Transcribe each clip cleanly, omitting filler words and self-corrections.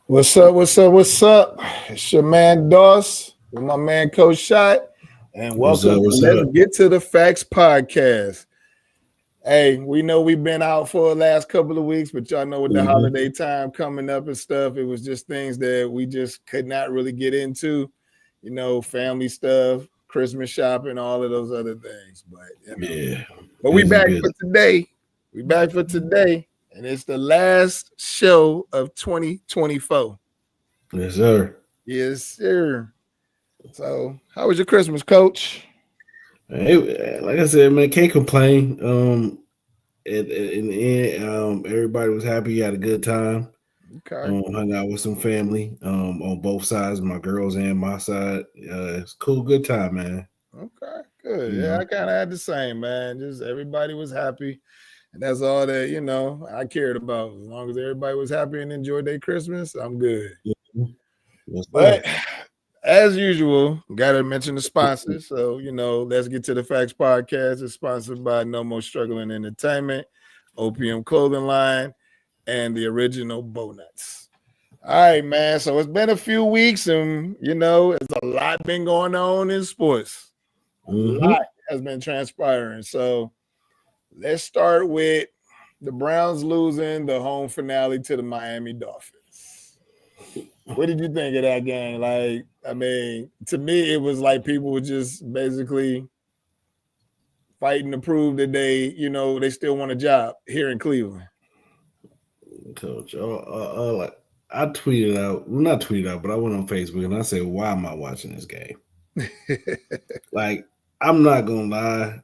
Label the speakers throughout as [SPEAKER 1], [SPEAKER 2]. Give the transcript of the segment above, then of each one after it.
[SPEAKER 1] What's up? What's up? What's up? It's your man Doss with my man Coach Shot, and
[SPEAKER 2] What's
[SPEAKER 1] welcome
[SPEAKER 2] up?
[SPEAKER 1] to
[SPEAKER 2] What's
[SPEAKER 1] Let's
[SPEAKER 2] up?
[SPEAKER 1] Get to the Facts podcast. Hey, we know we've been out for the last couple of weeks, but y'all know with the holiday time coming up and stuff, it was just things that we just could not really get into, family stuff, Christmas shopping, all of those other things.
[SPEAKER 2] Yeah,
[SPEAKER 1] But we back for today. We back for today. And it's the last show of 2024.
[SPEAKER 2] Yes, sir.
[SPEAKER 1] Yes, sir. So, how was your Christmas, Coach?
[SPEAKER 2] Hey, like I said, man, can't complain. In the end, everybody was happy. Had a good time.
[SPEAKER 1] Okay.
[SPEAKER 2] Hung out with some family. On both sides, my girls and my side. It's a cool, good time, man.
[SPEAKER 1] Okay. Good.
[SPEAKER 2] You
[SPEAKER 1] Yeah,
[SPEAKER 2] know.
[SPEAKER 1] I kind of had the same, man. Just everybody was happy. And that's all that, I cared about. As long as everybody was happy and enjoyed their Christmas, I'm good.
[SPEAKER 2] Mhm. Yes,
[SPEAKER 1] But
[SPEAKER 2] sir.
[SPEAKER 1] as usual, got to mention the sponsors. So, let's get to the Facts podcast. It's sponsored by No More Struggling Entertainment, OPM Clothing Line, and the original Bownuts. All right, man. So it's been a few weeks, and it's a lot been going on in sports. A lot has been transpiring. So let's start with the Browns losing the home finale to the Miami Dolphins. What did you think of that game? Like, I mean, to me, it was like people were just basically fighting to prove that they still want a job here in Cleveland.
[SPEAKER 2] Coach. Like I tweeted out, well, not tweeted out, but I went on Facebook and I said, "Why am I watching this game?" Like, I'm not gonna lie.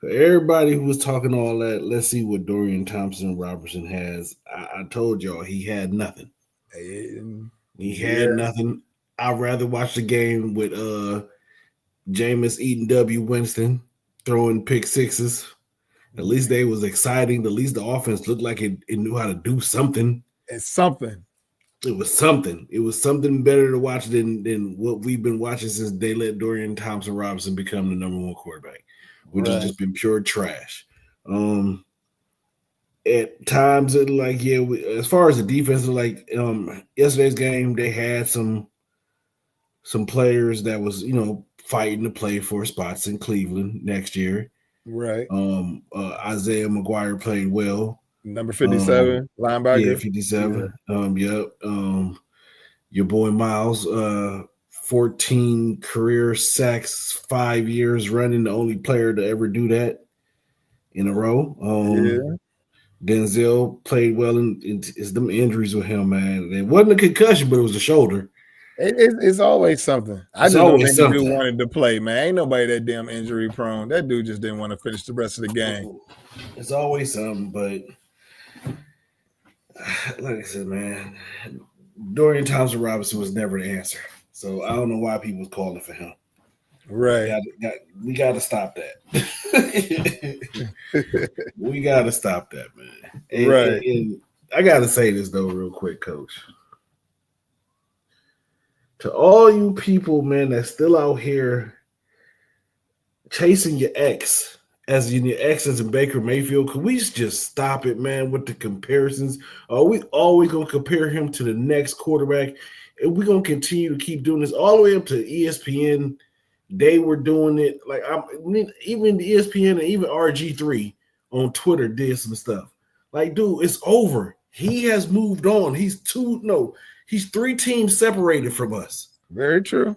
[SPEAKER 2] For everybody who was talking all that, let's see what Dorian Thompson Robertson has. I told y'all he had nothing. He had nothing. I'd rather watch the game with Jameis eating W. Winston throwing pick sixes. At least they was exciting. At least the offense looked like it knew how to do something.
[SPEAKER 1] It's something.
[SPEAKER 2] It was something. It was something better to watch than what we've been watching since they let Dorian Thompson Robinson become the number one quarterback, which has just been pure trash. At times, as far as the defense, yesterday's game, they had some players that was fighting to play for spots in Cleveland next year.
[SPEAKER 1] Right.
[SPEAKER 2] Isaiah McGuire played well.
[SPEAKER 1] Number 57, linebacker.
[SPEAKER 2] Yeah, 57. Yep. Your boy Miles, 14 career sacks, 5 years running, the only player to ever do that in a row. Denzel played well, and it's them injuries with him, man. It wasn't a concussion, but it was a shoulder.
[SPEAKER 1] It's always something. I just don't think the dude wanted to play, man. Ain't nobody that damn injury prone. That dude just didn't want to finish the rest of the game.
[SPEAKER 2] It's always something, but like I said, man, Dorian Thompson Robinson was never the answer. So I don't know why people was calling for him.
[SPEAKER 1] Right.
[SPEAKER 2] We got to stop that. We got to stop that, man.
[SPEAKER 1] Right.
[SPEAKER 2] And I got to say this, though, real quick, Coach. To all you people, man, that's still out here chasing your ex, as in your ex as in Baker Mayfield, could we just stop it, man, with the comparisons? Are we always going to compare him to the next quarterback? And we're going to continue to keep doing this all the way up to ESPN. They were doing it. Even the ESPN and even RG3 on Twitter did some stuff. Like, dude, it's over. He has moved on. He's 3 teams separated from us.
[SPEAKER 1] Very true.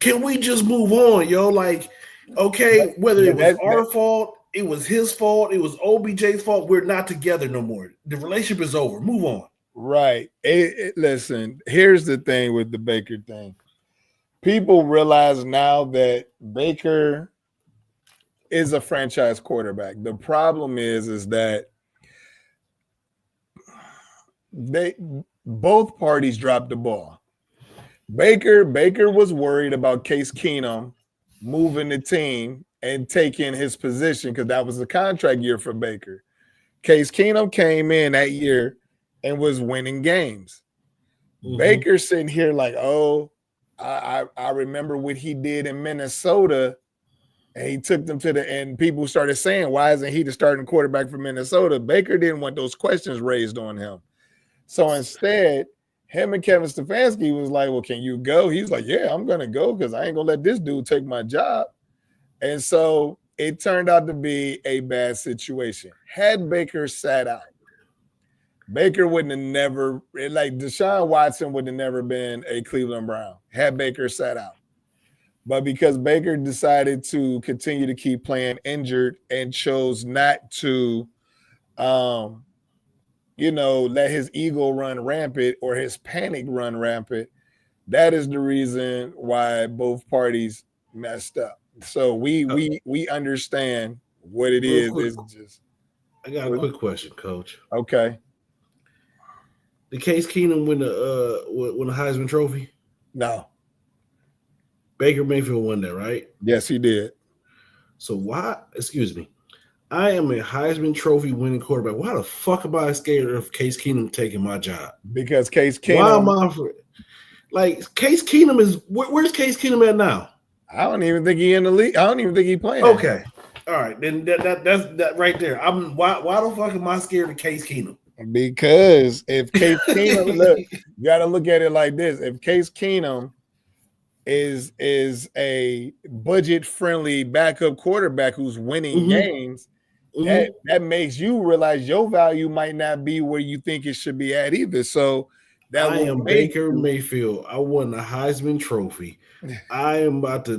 [SPEAKER 2] Can we just move on, yo? Like, okay, whether it was our fault, it was his fault, it was OBJ's fault, we're not together no more. The relationship is over. Move on.
[SPEAKER 1] Right. Listen, here's the thing with the Baker thing. People realize now that Baker is a franchise quarterback. The problem is that both parties dropped the ball. Baker was worried about Case Keenum moving the team and taking his position because that was the contract year for Baker. Case Keenum came in that year and was winning games. Baker sitting here like, oh, I remember what he did in Minnesota, and he took them to and people started saying, why isn't he the starting quarterback for Minnesota? Baker didn't want those questions raised on him. So instead, him and Kevin Stefanski was like, well, can you go? He was like, yeah, I'm going to go because I ain't going to let this dude take my job. And so it turned out to be a bad situation. Had Baker sat out, Baker wouldn't have never, like Deshaun Watson would have never been a Cleveland Brown had Baker sat out. But because Baker decided to continue to keep playing injured and chose not to, let his ego run rampant or his panic run rampant, that is the reason why both parties messed up. So we understand what it is. It's just.
[SPEAKER 2] I got a quick question, Coach.
[SPEAKER 1] Okay.
[SPEAKER 2] Did Case Keenum win the Heisman Trophy?
[SPEAKER 1] No.
[SPEAKER 2] Baker Mayfield won that, right?
[SPEAKER 1] Yes, he did.
[SPEAKER 2] So why? Excuse me. I am a Heisman Trophy winning quarterback. Why the fuck am I scared of Case Keenum taking my job?
[SPEAKER 1] Because Case Keenum.
[SPEAKER 2] Why am I Case Keenum is where's Case Keenum at now?
[SPEAKER 1] I don't even think he in the league. I don't even think he playing.
[SPEAKER 2] Okay. All right. Then that's that right there. Why the fuck am I scared of Case Keenum?
[SPEAKER 1] Because if Case Keenum, look, you got to look at it like this. If Case Keenum is a budget-friendly backup quarterback who's winning games, that makes you realize your value might not be where you think it should be at either. So
[SPEAKER 2] I am Baker Mayfield. I won the Heisman Trophy. I am about to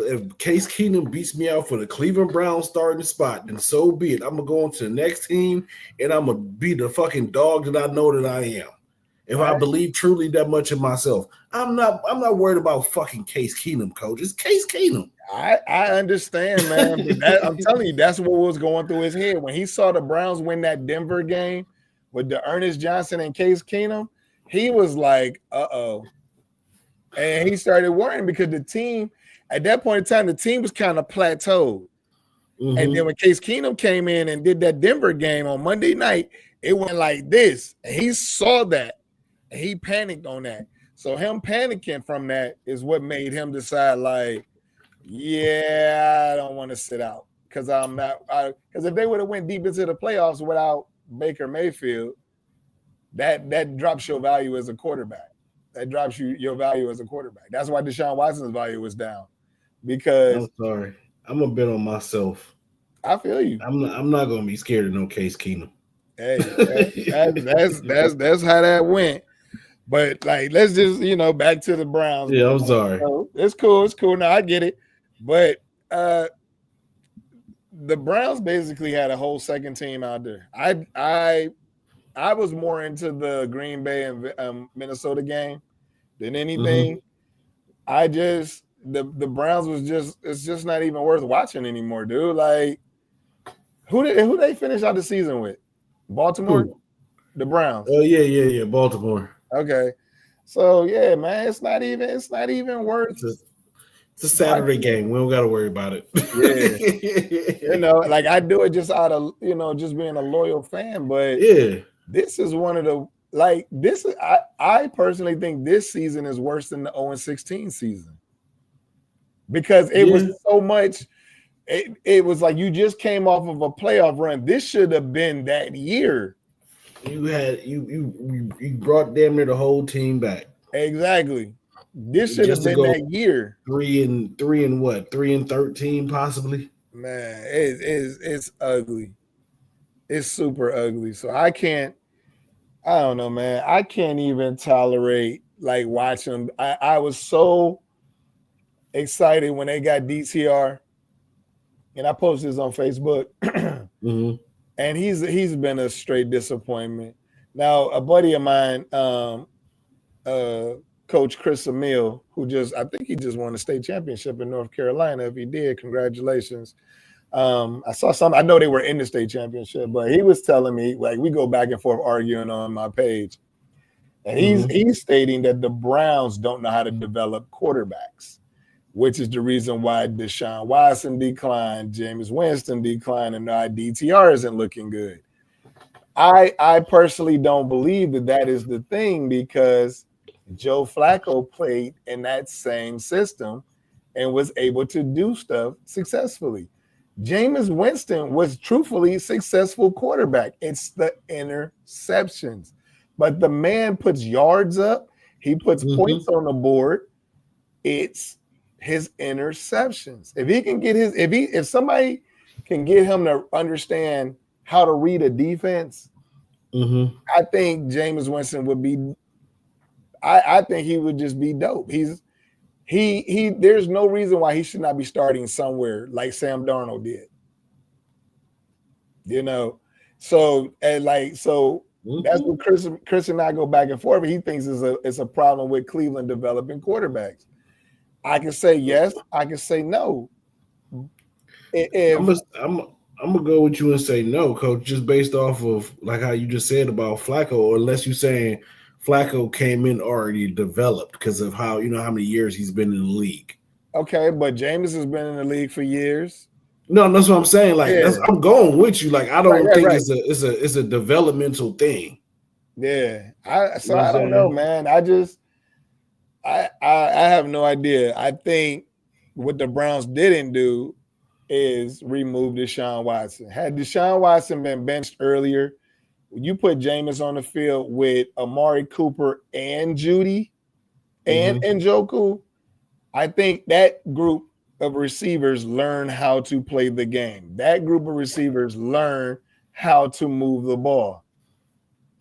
[SPEAKER 2] if Case Keenum beats me out for the Cleveland Browns starting spot, then so be it. I'm gonna go on to the next team and I'm gonna be the fucking dog that I know that I am. If I believe truly that much in myself. I'm not worried about fucking Case Keenum, Coach. It's Case Keenum.
[SPEAKER 1] I understand, man. But I'm telling you, that's what was going through his head when he saw the Browns win that Denver game with the Ernest Johnson and Case Keenum. He was like, uh-oh. And he started worrying because the team, at that point in time, the team was kind of plateaued. And then when Case Keenum came in and did that Denver game on Monday night, it went like this. And he saw that. And he panicked on that. So him panicking from that is what made him decide, like, yeah, I don't want to sit out. Because because if they would have went deep into the playoffs without Baker Mayfield, that drops your value as a quarterback. That drops your value as a quarterback. That's why Deshaun Watson's value was down. Because
[SPEAKER 2] I'm sorry. I'm gonna bet on myself.
[SPEAKER 1] I feel you.
[SPEAKER 2] I'm not gonna be scared of no Case Keenum.
[SPEAKER 1] Hey, that's how that went. But like, let's just back to the Browns.
[SPEAKER 2] Yeah, I'm sorry.
[SPEAKER 1] It's cool. It's cool. Now I get it. But the Browns basically had a whole second team out there. I was more into the Green Bay and Minnesota game than anything. The Browns it's just not even worth watching anymore, dude. Like, who they finish out the season with? Baltimore?
[SPEAKER 2] Who?
[SPEAKER 1] The Browns.
[SPEAKER 2] Oh yeah, Baltimore.
[SPEAKER 1] Okay. So yeah, man, it's not even worth
[SPEAKER 2] It's a Saturday game. We don't got to worry about it.
[SPEAKER 1] Yeah. Like I do it just out of, just being a loyal fan. But
[SPEAKER 2] yeah,
[SPEAKER 1] this is one of the, I personally think this season is worse than the 0-16 season. Because it was so much, it was like you just came off of a playoff run. This should have been that year.
[SPEAKER 2] You brought damn near the whole team back.
[SPEAKER 1] Exactly. This should have been that year.
[SPEAKER 2] 3-13 possibly.
[SPEAKER 1] Man, it's ugly. It's super ugly. So I don't know, man. I can't even tolerate like watching. I was so excited when they got DTR, and I posted this on Facebook. And he's been a straight disappointment. Now, a buddy of mine, Coach Chris Emile, I think he just won the state championship in North Carolina. If he did, congratulations. I saw I know they were in the state championship, but he was telling me, like, we go back and forth arguing on my page. And he's stating that the Browns don't know how to develop quarterbacks, which is the reason why Deshaun Watson declined, Jameis Winston declined, and now DTR isn't looking good. I personally don't believe that is the thing, because Joe Flacco played in that same system and was able to do stuff successfully. Jameis Winston was truthfully a successful quarterback. It's the interceptions. But the man puts yards up. He puts points on the board. It's his interceptions. If he can get if somebody can get him to understand how to read a defense, I think Jameis Winston would be. I think he would just be dope. He. There's no reason why he should not be starting somewhere like Sam Darnold did. You know, so that's what Chris and I go back and forth. But he thinks it's a problem with Cleveland developing quarterbacks. I can say yes. I can say no.
[SPEAKER 2] I'm gonna go with you and say no, Coach, just based off of like how you just said about Flacco, or unless you're saying Flacco came in already developed because of how how many years he's been in the league.
[SPEAKER 1] Okay, but Jameis has been in the league for years.
[SPEAKER 2] No, that's what I'm saying. Like I'm going with you. Like I don't think it's a developmental thing.
[SPEAKER 1] Yeah, I don't know, man. I have no idea. I think what the Browns didn't do is remove Deshaun Watson. Had Deshaun Watson been benched earlier, you put Jameis on the field with Amari Cooper and Judy and Njoku, I think that group of receivers learn how to play the game. That group of receivers learn how to move the ball.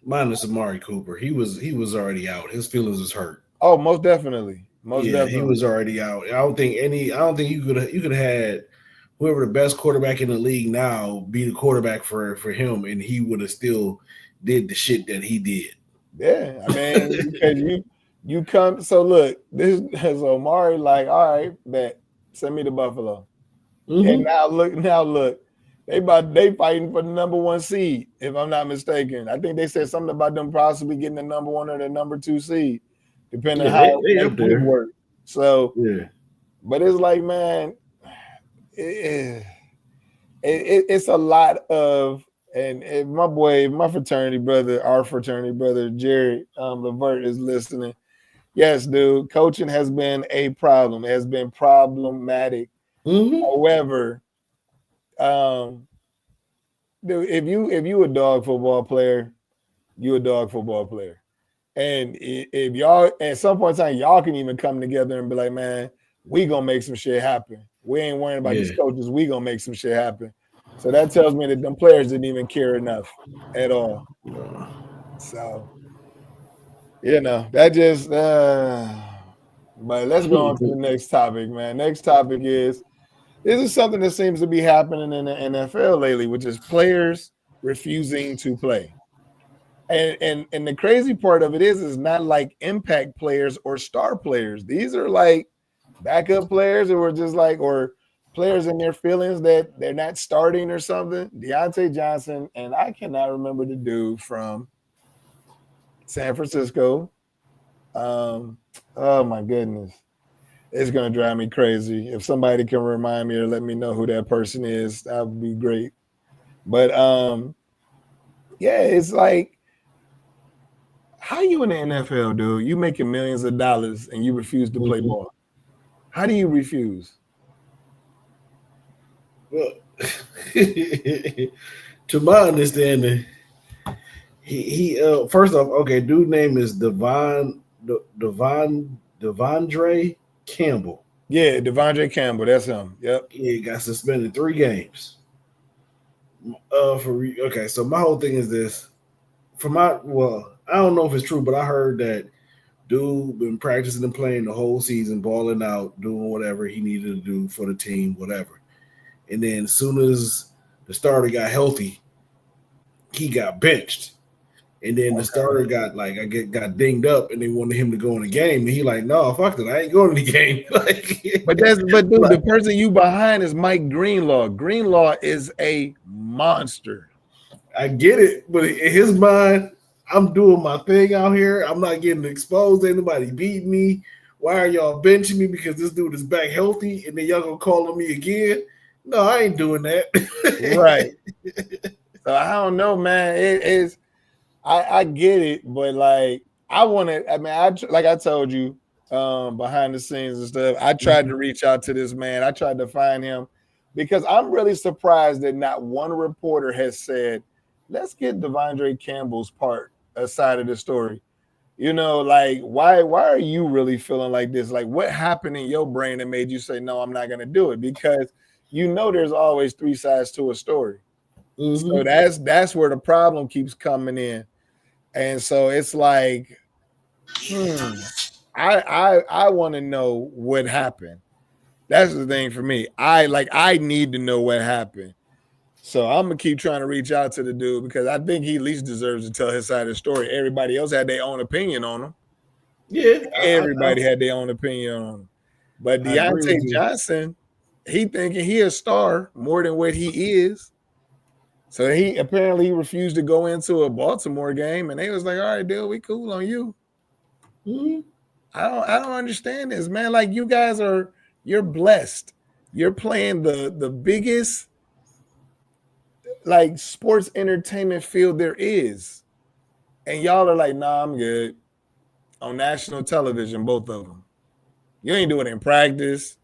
[SPEAKER 2] Minus Amari Cooper. He was already out. His feelings was hurt.
[SPEAKER 1] Oh, most definitely. Definitely.
[SPEAKER 2] He was already out. I don't think you could have had whoever the best quarterback in the league now be the quarterback for him, and he would have still did the shit that he did.
[SPEAKER 1] Yeah, I mean, because you come. So look, this is Omari. Like, all right, bet send me to Buffalo. And now look, they fighting for the number 1 seed. If I'm not mistaken, I think they said something about them possibly getting the number 1 or the number 2 seed, depending on how they work. So, but it's like, man, it's a lot of. And my fraternity brother, our fraternity brother, Jerry Levert is listening. Yes, dude, coaching has been a problem. It has been problematic. However, dude, if you a dog football player, you a dog football player. And if y'all at some point in time, y'all can even come together and be like, man, we gonna make some shit happen. We ain't worrying about these coaches. We gonna make some shit happen. So that tells me that them players didn't even care enough at all. So, that just but let's go on to the next topic, man. Next topic is this is something that seems to be happening in the NFL lately, which is players refusing to play. And the crazy part of it is not like impact players or star players. These are like backup players who are just like, or players in their feelings that they're not starting or something. Deontay Johnson, and I cannot remember the dude from San Francisco. Oh my goodness. It's gonna drive me crazy. If somebody can remind me or let me know who that person is, that would be great. But it's like, how you in the NFL, dude? You making millions of dollars and you refuse to play ball. How do you refuse?
[SPEAKER 2] Well, to my understanding, he first off, okay, dude name is Devondre Campbell.
[SPEAKER 1] Yeah, Devondre Campbell, that's him. Yep.
[SPEAKER 2] He got suspended 3 games. So my whole thing is this. I don't know if it's true, but I heard that dude been practicing and playing the whole season, balling out, doing whatever he needed to do for the team, whatever. And then as soon as the starter got healthy, he got benched. And then the starter got dinged up, and they wanted him to go in the game. And he like, no, fuck it, I ain't going to the game.
[SPEAKER 1] But dude, the person you behind is Mike Greenlaw. Greenlaw is a monster.
[SPEAKER 2] I get it, but in his mind, I'm doing my thing out here. I'm not getting exposed. Anybody beat me. Why are y'all benching me? Because this dude is back healthy, and then y'all gonna call on me again? No, I ain't doing that.
[SPEAKER 1] Right. So I don't know, man. It is. I get it, but like I want to. I mean, like I told you behind the scenes and stuff. I tried to reach out to this man. I tried to find him because I'm really surprised that not one reporter has said, "Let's get Devondre Campbell's part a side of the story. You know, like why are you really feeling like this? Like what happened in your brain that made you say, no, I'm not gonna do it? Because you know there's always three sides to a story. So that's where the problem keeps coming in. And so it's like, I want to know what happened. That's the thing for me. I need to know what happened. So I'm gonna keep trying to reach out to the dude because I think he at least deserves to tell his side of the story. Everybody else had their own opinion on him.
[SPEAKER 2] Yeah,
[SPEAKER 1] Everybody had their own opinion on him. But Deontay Johnson, he thinking he a star more than what he is. So he apparently refused to go into a Baltimore game, and they was like, "All right, dude, we cool on you." I don't understand this, man. Like you guys you're blessed. You're playing the biggest like sports entertainment field there is, and y'all are like, "Nah, I'm good." On national television, both of them. You ain't doing it in practice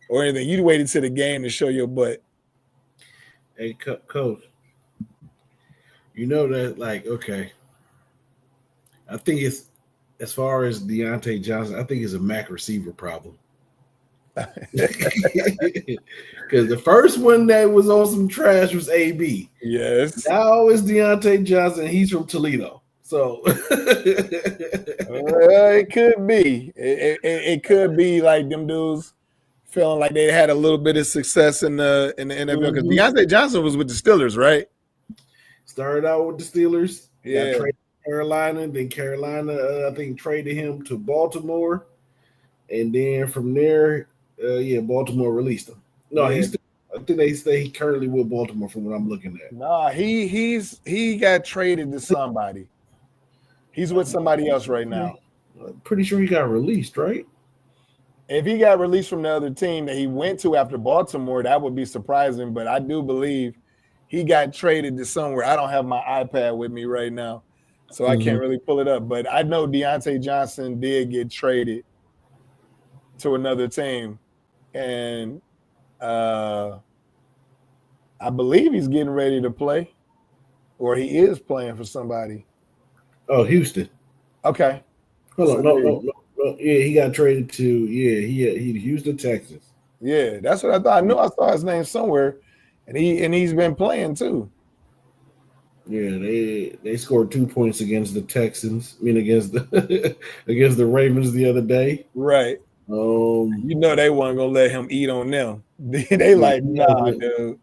[SPEAKER 1] or anything. You waited to the game to show your butt.
[SPEAKER 2] Hey, coach. You know that, like, okay. I think it's as far as Deontay Johnson. I think it's a Mac receiver problem. Because the first one that was on some trash was AB.
[SPEAKER 1] Yes.
[SPEAKER 2] Now it's Deontay Johnson. He's from Toledo. So
[SPEAKER 1] it could be. It could be like them dudes feeling like they had a little bit of success in the NFL. Because Deontay Johnson was with the Steelers, right?
[SPEAKER 2] Started out with the Steelers.
[SPEAKER 1] Yeah.
[SPEAKER 2] Traded Carolina. Then Carolina, I think, traded him to Baltimore. And then from there, Baltimore released him. No, I think they say he currently with Baltimore from what I'm looking at.
[SPEAKER 1] Nah, he got traded to somebody. He's with somebody else right now.
[SPEAKER 2] I'm pretty sure he got released, right?
[SPEAKER 1] If he got released from the other team that he went to after Baltimore, that would be surprising. But I do believe he got traded to somewhere. I don't have my iPad with me right now, so I can't really pull it up. But I know Deontay Johnson did get traded to another team. And I believe he's getting ready to play, or he is playing for somebody.
[SPEAKER 2] Oh, Houston.
[SPEAKER 1] Okay.
[SPEAKER 2] Hold on. No. Yeah, he got traded to he Houston, Texas.
[SPEAKER 1] Yeah, that's what I thought. I knew I saw his name somewhere, and he's been playing too.
[SPEAKER 2] Yeah, they scored 2 points against the Texans. I mean, against the against the Ravens the other day.
[SPEAKER 1] Right. You know they weren't gonna let him eat on them. They like, nah, dude.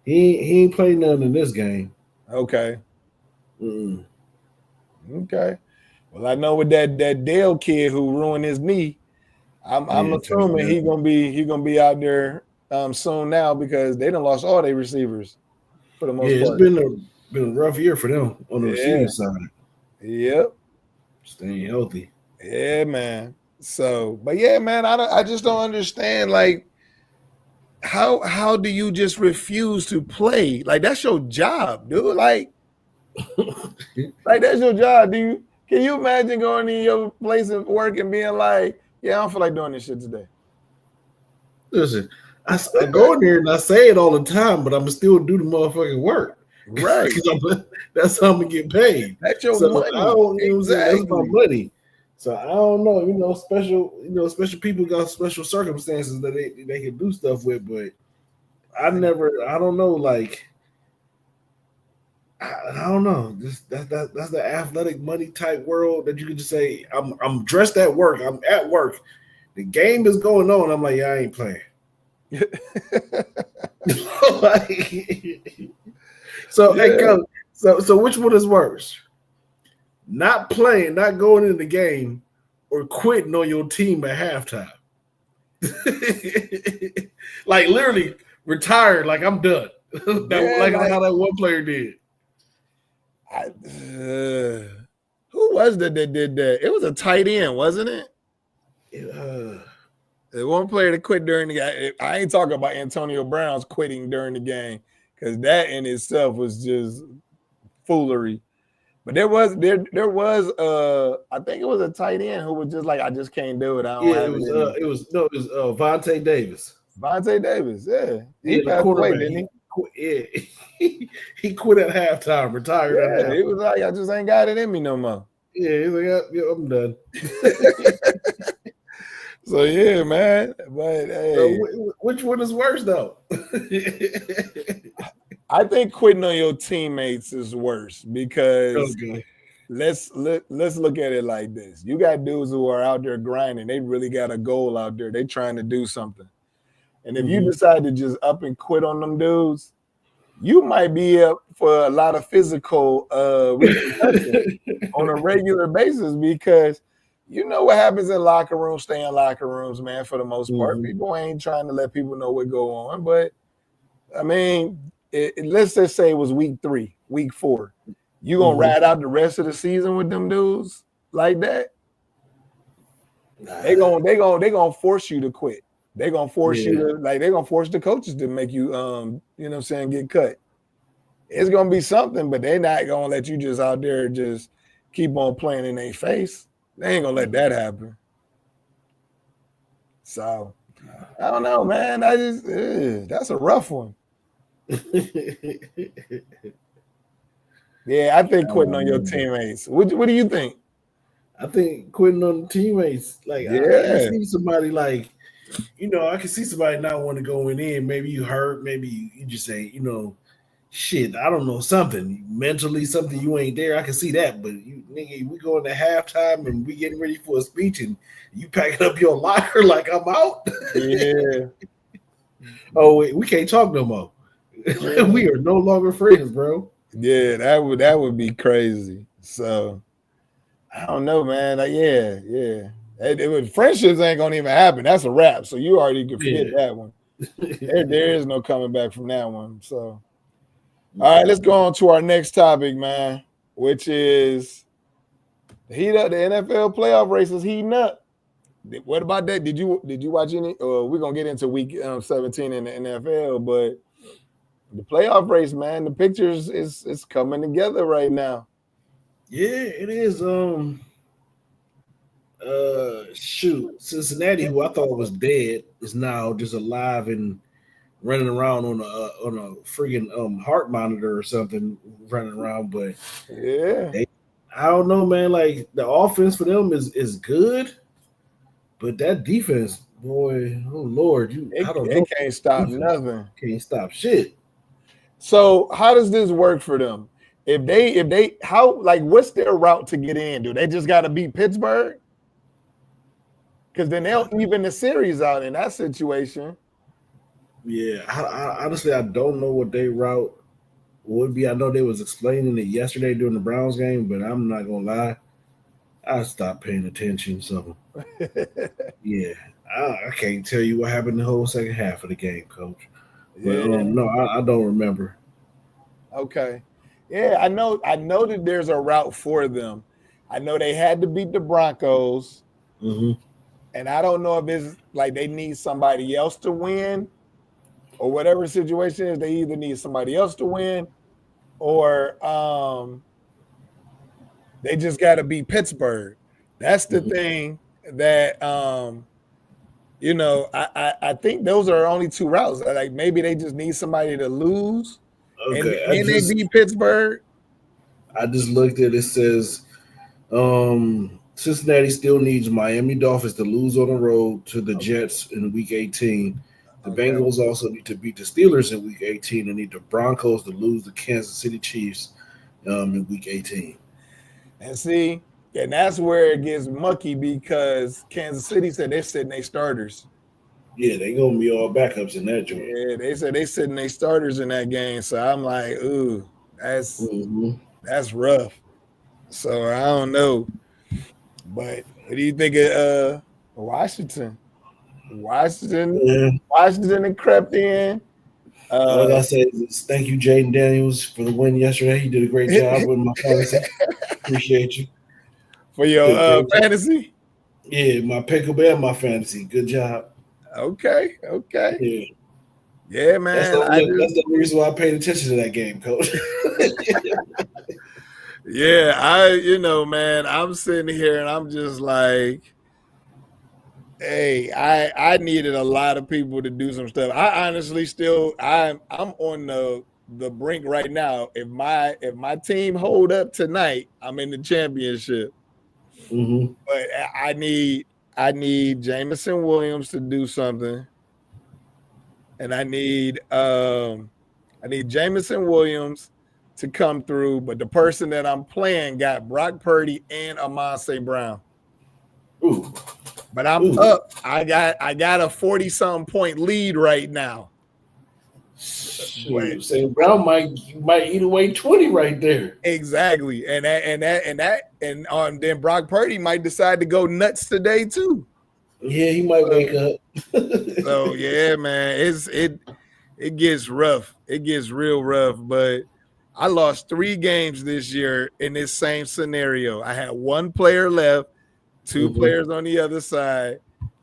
[SPEAKER 2] He ain't played none in this game.
[SPEAKER 1] Okay. Okay. Well, I know with that Dale kid who ruined his knee, I'm assuming he gonna be out there soon now because they done lost all their receivers for the most part.
[SPEAKER 2] It's been a rough year for them on the receiving side.
[SPEAKER 1] Yep.
[SPEAKER 2] Staying healthy.
[SPEAKER 1] Yeah, man. So, but yeah, man, I just don't understand. Like, how do you just refuse to play? Like, that's your job, dude. Like that's your job. Can you imagine going to your place of work and being like, yeah, I don't feel like doing this shit today?
[SPEAKER 2] Listen, I go in there and I say it all the time, but I'm still do the motherfucking work.
[SPEAKER 1] Right.
[SPEAKER 2] That's how I'm gonna get paid.
[SPEAKER 1] That's your money.
[SPEAKER 2] That's my money. So I don't know, special people got special circumstances that they can do stuff with, but I don't know, like I don't know. That's the athletic money type world that you can just say, I'm dressed at work, I'm at work. The game is going on. I'm like, yeah, I ain't playing. So which one is worse? Not playing, not going in the game, or quitting on your team at halftime? Like literally retired, like I'm done. Like how that one player did.
[SPEAKER 1] Who was that did that? It was a tight end, wasn't it? The one player that quit during the game. I ain't talking about Antonio Brown's quitting during the game because that in itself was just foolery. But there was I think it was a tight end who was just like, I just can't do it.
[SPEAKER 2] It was Vontae Davis.
[SPEAKER 1] Vontae Davis, yeah.
[SPEAKER 2] He passed away,
[SPEAKER 1] didn't he?
[SPEAKER 2] quit. He quit at halftime, retired at
[SPEAKER 1] Yeah,
[SPEAKER 2] halftime.
[SPEAKER 1] he was like, I just ain't got it in me no more.
[SPEAKER 2] Yeah, he's like, yeah, I'm done.
[SPEAKER 1] So yeah, man. But hey,
[SPEAKER 2] So, which one is worse though?
[SPEAKER 1] I think quitting on your teammates is worse because
[SPEAKER 2] Okay.
[SPEAKER 1] let's look at it like this. You got dudes who are out there grinding. They really got a goal out there. They trying to do something. And if you decide to just up and quit on them dudes, you might be up for a lot of physical repercussions on a regular basis because you know what happens in locker rooms, stay in locker rooms, man, for the most part. People ain't trying to let people know what go on. But, I mean, let's just say it was week 3, week 4. You going to ride out the rest of the season with them dudes like that? They gonna force you to quit. They're gonna force you to they're gonna force the coaches to make you you know what I'm saying, get cut. It's gonna be something, but they're not gonna let you just out there just keep on playing in their face. They ain't gonna let that happen. So I don't know, man. I just that's a rough one. Yeah, I think quitting on your teammates. What do you think?
[SPEAKER 2] I think quitting on the teammates. Like, I can see somebody like, you know, I can see somebody not want to go in. Maybe you hurt. Maybe you just say, you know, shit, I don't know, something mentally, something you ain't there. I can see that. But you, nigga, we going to halftime and we getting ready for a speech and you packing up your locker like I'm out.
[SPEAKER 1] Yeah.
[SPEAKER 2] Oh, wait, we can't talk no more. Yeah. We are no longer friends, bro.
[SPEAKER 1] Yeah, that would be crazy. So I don't know, man. Like, yeah. Friendships ain't gonna even happen. That's a wrap. So you already can forget that one. There is no coming back from that one. So, all right, let's go on to our next topic, man, which is the NFL playoff race is heating up. What about that? Did you watch any? We're gonna get into week 17 in the NFL, but the playoff race, man, the pictures is coming together right now.
[SPEAKER 2] Yeah, it is. Cincinnati, who I thought was dead, is now just alive and running around on a friggin' heart monitor or something, running around. But
[SPEAKER 1] yeah,
[SPEAKER 2] I don't know, man. Like, the offense for them is good, but that defense, boy, oh Lord, I don't know.
[SPEAKER 1] It can't stop nothing.
[SPEAKER 2] Can't stop shit.
[SPEAKER 1] So how does this work for them? If they what's their route to get in? Do they just got to beat Pittsburgh? Because then they'll even the series out in that situation.
[SPEAKER 2] Yeah, I honestly, I don't know what their route would be. I know they was explaining it yesterday during the Browns game, but I'm not gonna lie, I stopped paying attention. So yeah, I can't tell you what happened the whole second half of the game, Coach. But no, I don't remember.
[SPEAKER 1] Okay. Yeah, I know that there's a route for them. I know they had to beat the Broncos. And I don't know if it's like they need somebody else to win or whatever situation is. They either need somebody else to win or they just got to beat Pittsburgh. That's the thing that you know, I think those are only 2 routes. Like maybe they just need somebody to lose.
[SPEAKER 2] Okay,
[SPEAKER 1] and they beat Pittsburgh.
[SPEAKER 2] I just looked at it. It says Cincinnati still needs Miami Dolphins to lose on the road to the Jets in week 18. The Bengals also need to beat the Steelers in week 18 and need the Broncos to lose the Kansas City Chiefs in week 18.
[SPEAKER 1] And see, and that's where it gets mucky because Kansas City said they're sitting their starters.
[SPEAKER 2] Yeah, they gonna be all backups in that joint.
[SPEAKER 1] Yeah, they said they sitting their starters in that game. So I'm like, ooh, that's rough. So I don't know. But what do you think of Washington? Washington and crept in.
[SPEAKER 2] All I said is thank you, Jaden Daniels, for the win yesterday. He did a great job with my fantasy. Appreciate you.
[SPEAKER 1] For your fantasy?
[SPEAKER 2] Yeah, my pickup and my fantasy. Good job.
[SPEAKER 1] Okay. Yeah, man.
[SPEAKER 2] That's the reason why I paid attention to that game, Coach.
[SPEAKER 1] Yeah, man, I'm sitting here and I'm just like, Hey, I needed a lot of people to do some stuff. I honestly still I'm on the brink right now. If my team hold up tonight, I'm in the championship.
[SPEAKER 2] Mm-hmm.
[SPEAKER 1] But I need Jameson Williams to do something, and I need Jameson Williams to come through. But the person that I'm playing got Brock Purdy and Amon St. Brown.
[SPEAKER 2] Ooh.
[SPEAKER 1] But I'm
[SPEAKER 2] Ooh.
[SPEAKER 1] up. I got a 40-something point lead right now.
[SPEAKER 2] Shoot, St. Brown might eat away 20 right there.
[SPEAKER 1] Exactly. And then Brock Purdy might decide to go nuts today too.
[SPEAKER 2] Yeah, he might wake up.
[SPEAKER 1] So yeah, man, it gets rough. It gets real rough. But I lost 3 games this year in this same scenario. I had 1 player left, 2 players on the other side,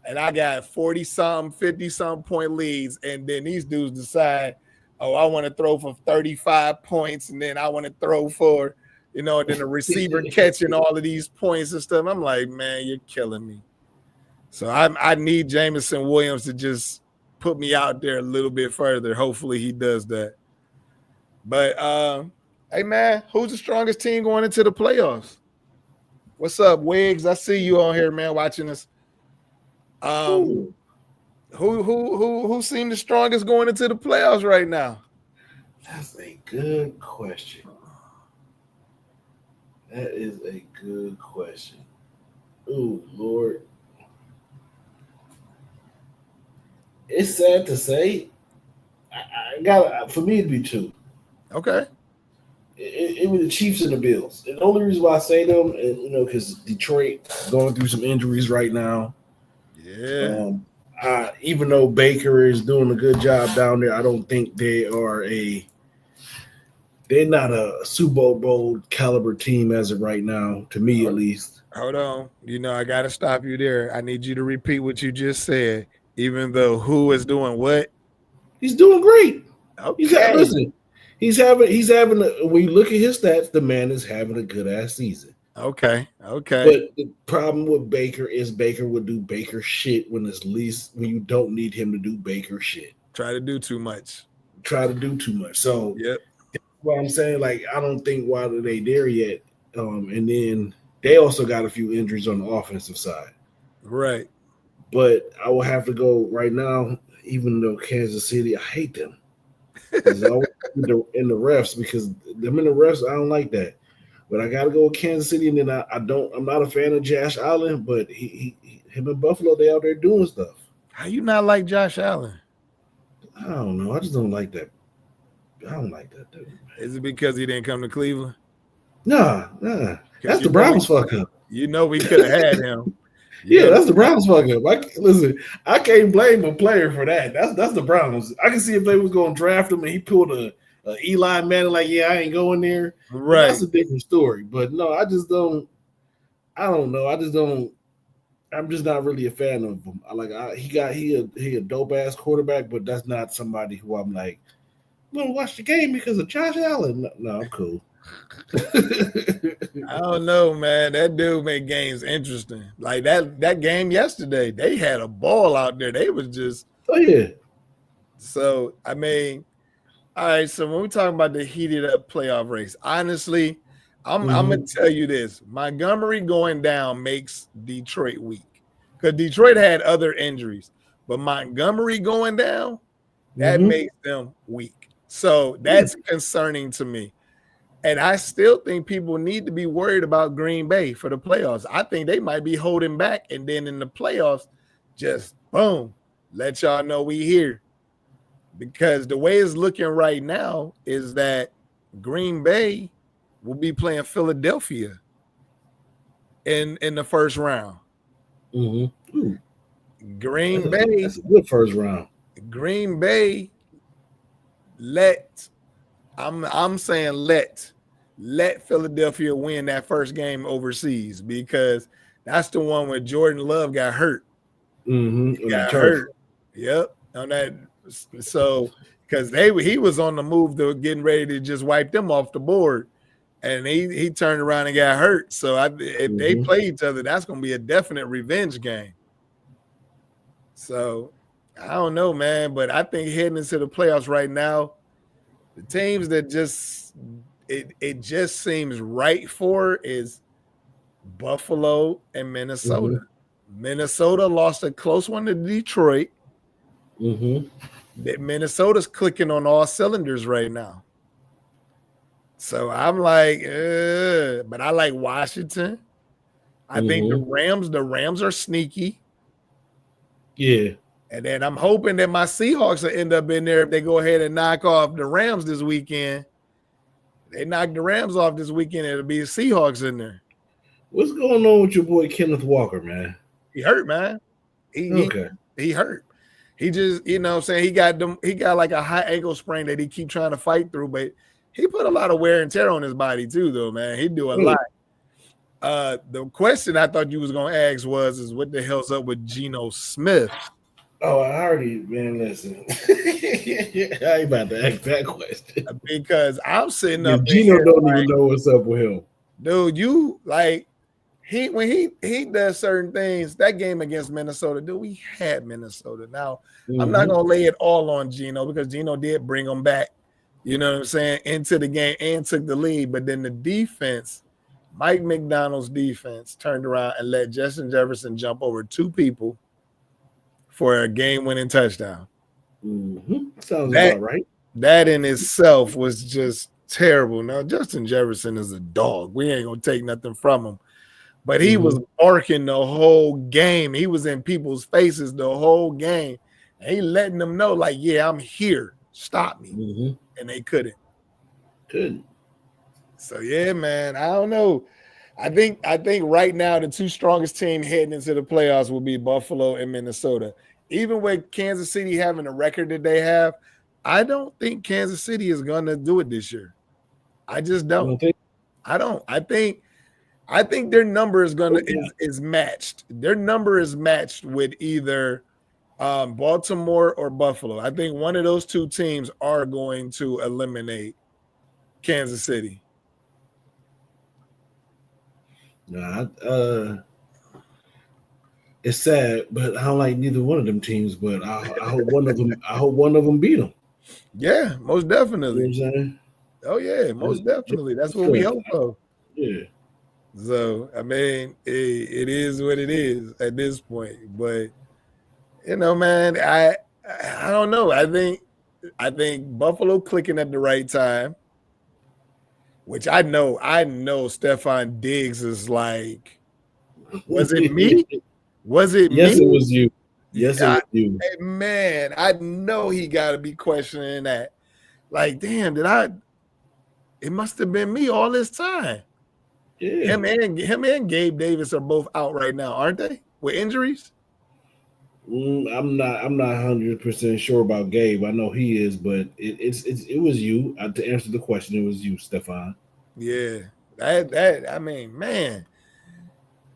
[SPEAKER 1] and I got 40-something, 50-something point leads. And then these dudes decide, oh, I want to throw for 35 points, and then I want to throw for, and then the receiver catching all of these points and stuff. I'm like, man, you're killing me. So I need Jameson Williams to just put me out there a little bit further. Hopefully he does that. But hey man, who's the strongest team going into the playoffs? What's up, Wiggs? I see you on here, man, watching us. Who seemed the strongest going into the playoffs right now?
[SPEAKER 2] That's a good question. That is a good question. Oh Lord. It's sad to say. I got for me it'd be 2.
[SPEAKER 1] Okay.
[SPEAKER 2] It was the Chiefs and the Bills. And the only reason why I say them, because Detroit going through some injuries right now.
[SPEAKER 1] Yeah.
[SPEAKER 2] Even though Baker is doing a good job down there, I don't think they're not a Super Bowl caliber team as of right now, to me at least.
[SPEAKER 1] Hold on. I got to stop you there. I need you to repeat what you just said, even though who is doing what?
[SPEAKER 2] He's doing great.
[SPEAKER 1] Okay.
[SPEAKER 2] He's having when you look at his stats, the man is having a good ass season.
[SPEAKER 1] Okay.
[SPEAKER 2] But the problem with Baker is Baker would do Baker shit when you don't need him to do Baker shit.
[SPEAKER 1] Try to do too much.
[SPEAKER 2] So
[SPEAKER 1] yep.
[SPEAKER 2] That's what I'm saying, like, I don't think why are they there yet. And then they also got a few injuries on the offensive side.
[SPEAKER 1] Right.
[SPEAKER 2] But I will have to go right now, even though Kansas City, I hate them. It's always in the refs, because them in the refs, I don't like that. But I got to go with Kansas City, and then I'm not a fan of Josh Allen, but him and Buffalo, they out there doing stuff.
[SPEAKER 1] How you not like Josh Allen?
[SPEAKER 2] I don't know. I just don't like that. I don't like that dude.
[SPEAKER 1] Is it because he didn't come to Cleveland?
[SPEAKER 2] Nah. That's the Browns fuck up.
[SPEAKER 1] We could have had him.
[SPEAKER 2] Yeah, that's the Browns fuck up. Listen, I can't blame a player for that. That's the Browns. I can see if they was going to draft him and he pulled a Eli Manning, like, yeah, I ain't going there.
[SPEAKER 1] Right.
[SPEAKER 2] That's a different story. But no, I just don't. I don't know. I just don't. I'm just not really a fan of him. He a dope ass quarterback, but that's not somebody who I'm like, I'm gonna watch the game because of Josh Allen. No, I'm cool.
[SPEAKER 1] I don't know, man. That dude made games interesting. Like that game yesterday, they had a ball out there. They was just So I mean, all right. So when we're talking about the heated up playoff race, honestly, I'm gonna tell you this: Montgomery going down makes Detroit weak, because Detroit had other injuries, but Montgomery going down, that makes them weak. So that's concerning to me. And I still think people need to be worried about Green Bay for the playoffs. I think they might be holding back, and then in the playoffs, just boom, let y'all know we here. Because the way it's looking right now is that Green Bay will be playing Philadelphia in the first round. Green Bay,
[SPEAKER 2] that's a good first round.
[SPEAKER 1] Green Bay, I'm saying let Philadelphia win that first game overseas, because that's the one where Jordan Love got hurt.
[SPEAKER 2] He
[SPEAKER 1] got hurt. Yep. On that. So because he was on the move to getting ready to just wipe them off the board, and he turned around and got hurt. So if they play each other, that's going to be a definite revenge game. So I don't know, man. But I think heading into the playoffs right now, the teams that just it just seems right for is Buffalo and Minnesota. Minnesota lost a close one to Detroit. That Minnesota's clicking on all cylinders right now. So I'm like, but I like Washington. I think the Rams are sneaky.
[SPEAKER 2] Yeah.
[SPEAKER 1] And then I'm hoping that my Seahawks will end up in there if they go ahead and knock off the Rams this weekend. They knock the Rams off this weekend, it'll be the Seahawks in there.
[SPEAKER 2] What's going on with your boy Kenneth Walker, man?
[SPEAKER 1] He hurt, man. He hurt. He just, you know what I'm saying, he got like a high ankle sprain that he keep trying to fight through, but he put a lot of wear and tear on his body too, though, man. He do a lot. The question I thought you was gonna ask is what the hell's up with Geno Smith?
[SPEAKER 2] Oh, I already, man, listen. I ain't about to ask that question.
[SPEAKER 1] Because I'm sitting up
[SPEAKER 2] Geno don't even know what's up with him.
[SPEAKER 1] Dude, you like when he does certain things, that game against Minnesota, dude, we had Minnesota. Now, I'm not gonna lay it all on Geno because Geno did bring them back, you know what I'm saying, into the game and took the lead. But then the defense, Mike McDonald's defense, turned around and let Justin Jefferson jump over two people for a game-winning touchdown.
[SPEAKER 2] Sounds about right.
[SPEAKER 1] That in itself was just terrible. Now, Justin Jefferson is a dog. We ain't gonna take nothing from him. But he was barking the whole game. He was in people's faces the whole game. And he letting them know, like, yeah, I'm here. Stop me. And they couldn't.
[SPEAKER 2] Couldn't.
[SPEAKER 1] So yeah, man. I don't know. I think right now the two strongest teams heading into the playoffs will be Buffalo and Minnesota. Even with Kansas City having the record that they have, I don't think Kansas City is gonna do it this year. I just don't. I don't. I think their number is matched. Their number is matched with either Baltimore or Buffalo. I think one of those two teams are going to eliminate Kansas City.
[SPEAKER 2] It's sad, but I don't like neither one of them teams. But I hope one of them. I hope one of them beat them.
[SPEAKER 1] Yeah, most definitely.
[SPEAKER 2] You know what I'm saying?
[SPEAKER 1] Oh yeah, most definitely. That's what we hope for.
[SPEAKER 2] Yeah.
[SPEAKER 1] So I mean, it is what it is at this point. But you know, man, I don't know. I think Buffalo clicking at the right time. Which I know Stefon Diggs is like, was it me? Was it
[SPEAKER 2] yes,
[SPEAKER 1] me?
[SPEAKER 2] It was you. Yes, it was you.
[SPEAKER 1] Hey, man, I know he got to be questioning that. Like, damn, it must have been me all this time.
[SPEAKER 2] Yeah.
[SPEAKER 1] Him and Gabe Davis are both out right now, aren't they? With injuries?
[SPEAKER 2] I'm not 100% sure about Gabe. I know he is, but it was you. To answer the question, it was you, Stefon.
[SPEAKER 1] Yeah, that I mean, man.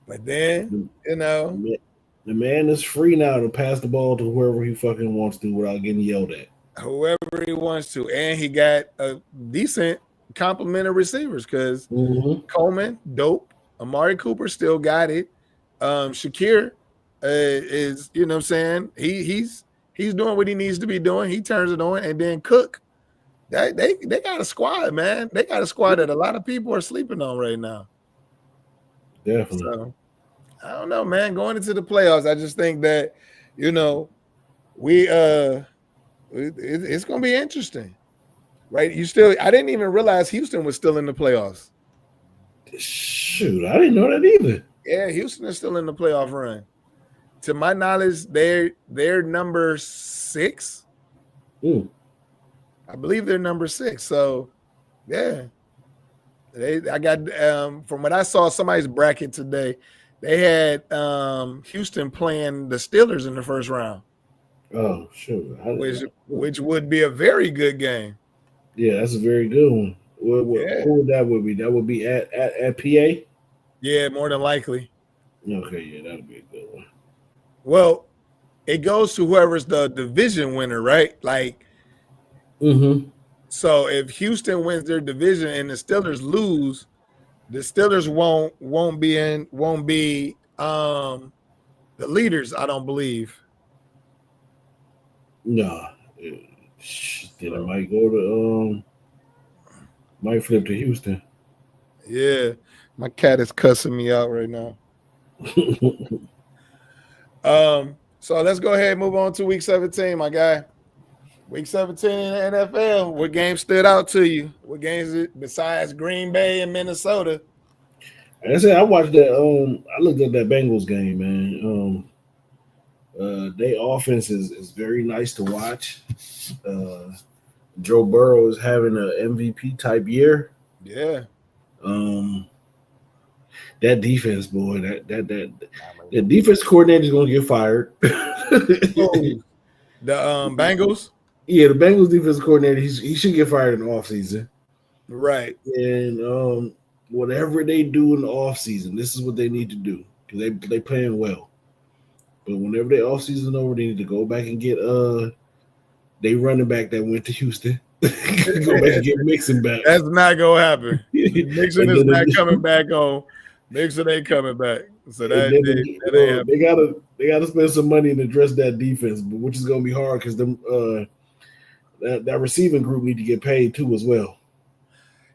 [SPEAKER 1] But then you know,
[SPEAKER 2] the man is free now to pass the ball to whoever he fucking wants to without getting yelled at.
[SPEAKER 1] Whoever he wants to, and he got a decent complement of receivers because Coleman, dope. Amari Cooper still got it. Shakir is, you know what I'm saying? He's doing what he needs to be doing. He turns it on, and then Cook. They got a squad, man. They got a squad that a lot of people are sleeping on right now.
[SPEAKER 2] Definitely.
[SPEAKER 1] So I don't know, man. Going into the playoffs, I just think that, you know, it's gonna be interesting. Right? I didn't even realize Houston was still in the playoffs.
[SPEAKER 2] Shoot, I didn't know that either.
[SPEAKER 1] Yeah, Houston is still in the playoff run. To my knowledge, they're number 6. I believe they're number 6. So, yeah, I got from what I saw somebody's bracket today, they had Houston playing the Steelers in the first round.
[SPEAKER 2] Oh, sure.
[SPEAKER 1] Which would be a very good game.
[SPEAKER 2] Yeah, that's a very good one. Who would that be? That would be at PA?
[SPEAKER 1] Yeah, more than likely.
[SPEAKER 2] Okay, yeah, that would be a good one.
[SPEAKER 1] Well, it goes to whoever's the division winner, right? Like, so if Houston wins their division and the Steelers lose, the Steelers won't be the leaders, I don't believe.
[SPEAKER 2] No. Then it might go to might flip to Houston.
[SPEAKER 1] Yeah, my cat is cussing me out right now. So let's go ahead and move on to week 17, my guy. Week 17 in the NFL. What games stood out to you? What games besides Green Bay and Minnesota?
[SPEAKER 2] Like I said, I watched that. I looked at that Bengals game, man. Their offense is very nice to watch. Joe Burrow is having an MVP type year.
[SPEAKER 1] Yeah.
[SPEAKER 2] That defense, boy, that defense coordinator is going to get fired.
[SPEAKER 1] The Bengals.
[SPEAKER 2] Yeah, the Bengals defense coordinator, he should get fired in the offseason.
[SPEAKER 1] Right.
[SPEAKER 2] And whatever they do in the offseason, this is what they need to do because they playing well. But whenever their offseason over, they need to go back and get they running back that went to Houston. Go back and get Mixon back.
[SPEAKER 1] That's not gonna happen. Mixon is not coming back on. Mixon ain't coming back. So that
[SPEAKER 2] they gotta spend some money to address that defense, which is gonna be hard because them that receiving group need to get paid too as well.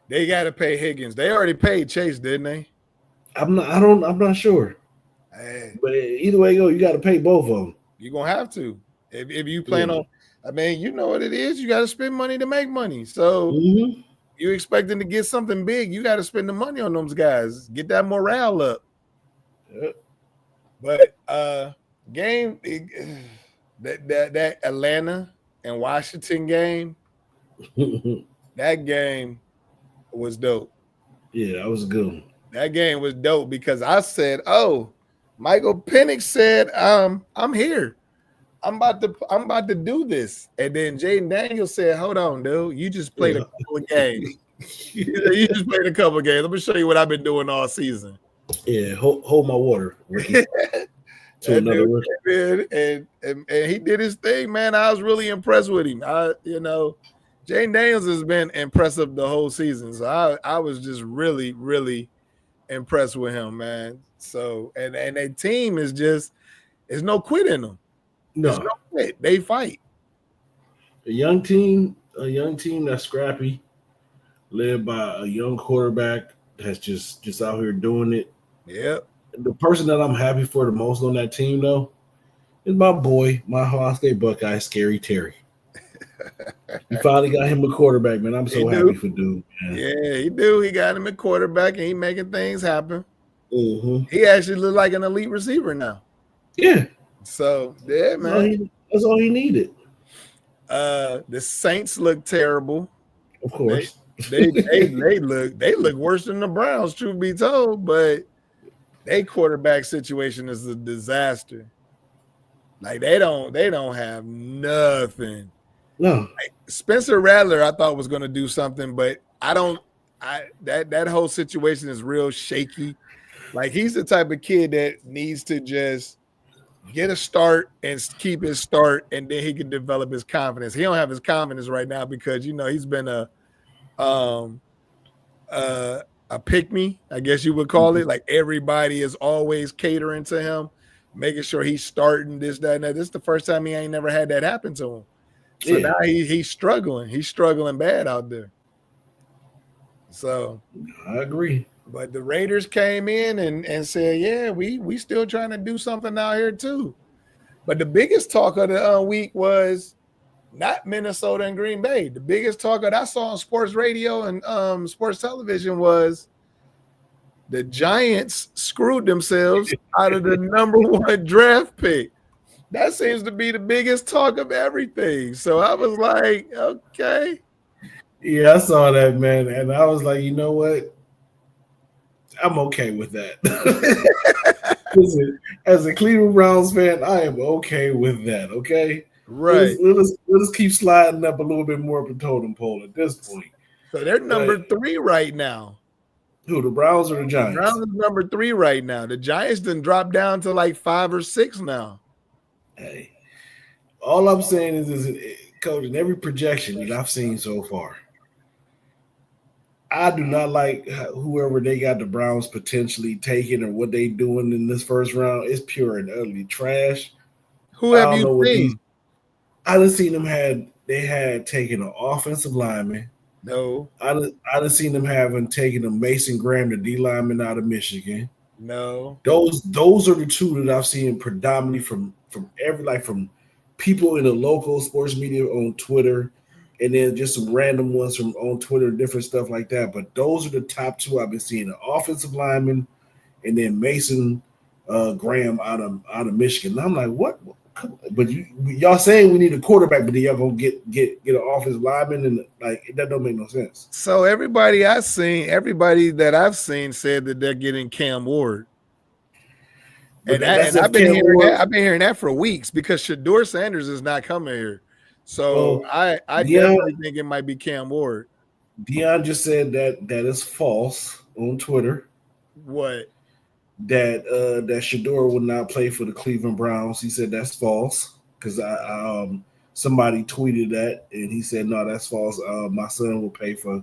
[SPEAKER 1] They got to pay Higgins. They already paid Chase, didn't they?
[SPEAKER 2] I'm not sure.
[SPEAKER 1] Hey.
[SPEAKER 2] But either way you go, you got to pay both of them.
[SPEAKER 1] You're gonna have to. If you plan on, I mean, you know what it is. You got to spend money to make money. So you expecting to get something big, you got to spend the money on those guys. Get that morale up.
[SPEAKER 2] Yep.
[SPEAKER 1] But game that Atlanta and Washington game, that game was dope.
[SPEAKER 2] Yeah, that was good.
[SPEAKER 1] That game was dope because I said, "Oh, Michael Penix said, I'm here. I'm about to do this." And then Jaden Daniels said, "Hold on, dude. You just played a couple of games. You just played a couple of games. Let me show you what I've been doing all season."
[SPEAKER 2] Yeah, hold my water. To another
[SPEAKER 1] rookie. And he did his thing, man. I was really impressed with him. Jaden Daniels has been impressive the whole season. So I was just really, really impressed with him, man. So and their team is just there's no quit in them.
[SPEAKER 2] No.
[SPEAKER 1] There's no quit. They fight.
[SPEAKER 2] A young team that's scrappy, led by a young quarterback that's just out here doing it.
[SPEAKER 1] Yep.
[SPEAKER 2] The person that I'm happy for the most on that team, though, is my boy, my Ohio State Buckeye, Scary Terry. He finally got him a quarterback, man. I'm so happy for dude, man.
[SPEAKER 1] Yeah, he do. He got him a quarterback, and he making things happen.
[SPEAKER 2] Mm-hmm.
[SPEAKER 1] He actually look like an elite receiver now.
[SPEAKER 2] Yeah.
[SPEAKER 1] So, yeah, man.
[SPEAKER 2] That's all he needed.
[SPEAKER 1] The Saints look terrible.
[SPEAKER 2] Of course.
[SPEAKER 1] They look worse than the Browns, truth be told, but their quarterback situation is a disaster. Like they don't have nothing.
[SPEAKER 2] No.
[SPEAKER 1] Like Spencer Rattler, I thought was going to do something, but that whole situation is real shaky. Like he's the type of kid that needs to just get a start and keep his start, and then he can develop his confidence. He don't have his confidence right now because he's been a pick-me, I guess you would call it. Like everybody is always catering to him, making sure he's starting this, that, and that. This is the first time he ain't never had that happen to him. So now he's struggling. He's struggling bad out there. So
[SPEAKER 2] I agree.
[SPEAKER 1] But the Raiders came in and said, yeah, we still trying to do something out here too. But the biggest talk of the week was not Minnesota and Green Bay. The biggest talk that I saw on sports radio and sports television was the Giants screwed themselves out of the number 1 draft pick. That seems to be the biggest talk of everything. So I was like, okay.
[SPEAKER 2] Yeah, I saw that, man. And I was like, you know what? I'm okay with that. Listen, as a Cleveland Browns fan, I am okay with that, okay?
[SPEAKER 1] Right.
[SPEAKER 2] Let us keep sliding up a little bit more up the totem pole at this point.
[SPEAKER 1] So they're number 3 right now.
[SPEAKER 2] Who, the Browns or the Giants?
[SPEAKER 1] The Browns is number 3 right now. The Giants done dropped down to like 5 or 6 now.
[SPEAKER 2] Hey, all I'm saying is Coach, in every projection that I've seen so far, I do not like whoever they got the Browns potentially taking or what they doing in this first round. It's pure and ugly trash.
[SPEAKER 1] Who have you seen?
[SPEAKER 2] I done seen them had taken an offensive lineman.
[SPEAKER 1] No,
[SPEAKER 2] I done seen them having taken a Mason Graham, the D lineman out of Michigan.
[SPEAKER 1] no.
[SPEAKER 2] Those are the two that I've seen predominantly from from people in the local sports media on Twitter, and then just some random ones from on Twitter, different stuff like that. But those are the top two I've been seeing: the offensive lineman, and then Mason Graham out of Michigan. And I'm like, what? But y'all saying we need a quarterback, but then y'all gonna get an offensive lineman, and like that don't make no sense.
[SPEAKER 1] So everybody that I've seen said that they're getting Cam Ward. And I've been hearing that for weeks because Shador Sanders is not coming here. So I definitely think it might be Cam Ward.
[SPEAKER 2] Dion just said that is false on Twitter.
[SPEAKER 1] What?
[SPEAKER 2] That Shador would not play for the Cleveland Browns. He said that's false because somebody tweeted that and he said no, that's false. My son will pay for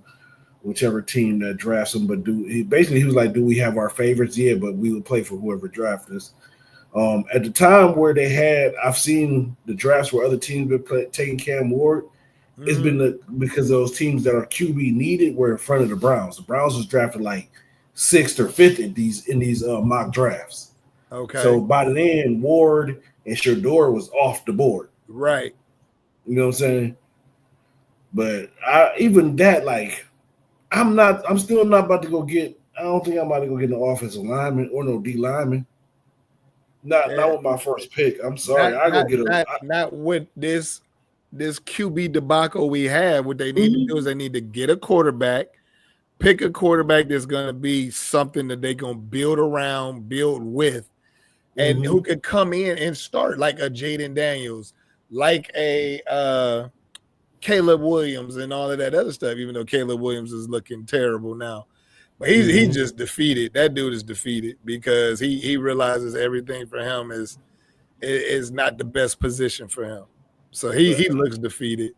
[SPEAKER 2] whichever team that drafts him. But he was like, do we have our favorites? Yeah, but we would play for whoever drafted us. At the time where I've seen the drafts where other teams been taking Cam Ward. Mm-hmm. It's been because those teams that are QB needed were in front of the Browns. The Browns was drafted like 6th or 5th in these mock drafts.
[SPEAKER 1] Okay.
[SPEAKER 2] So by the end, Ward and Shador was off the board.
[SPEAKER 1] Right.
[SPEAKER 2] You know what I'm saying? But even that, like, I'm still not about to go get. I don't think I'm about to go get an offensive lineman or no D lineman. Not with my first pick. I'm sorry.
[SPEAKER 1] Not with this QB debacle we have. What they need to do is they need to get a quarterback. Pick a quarterback that's going to be something that they're going to build around, build with, and who could come in and start like a Jaden Daniels, like a Caleb Williams and all of that other stuff, even though Caleb Williams is looking terrible now. But he's just defeated. That dude is defeated because he realizes everything for him is not the best position for him. So he looks defeated.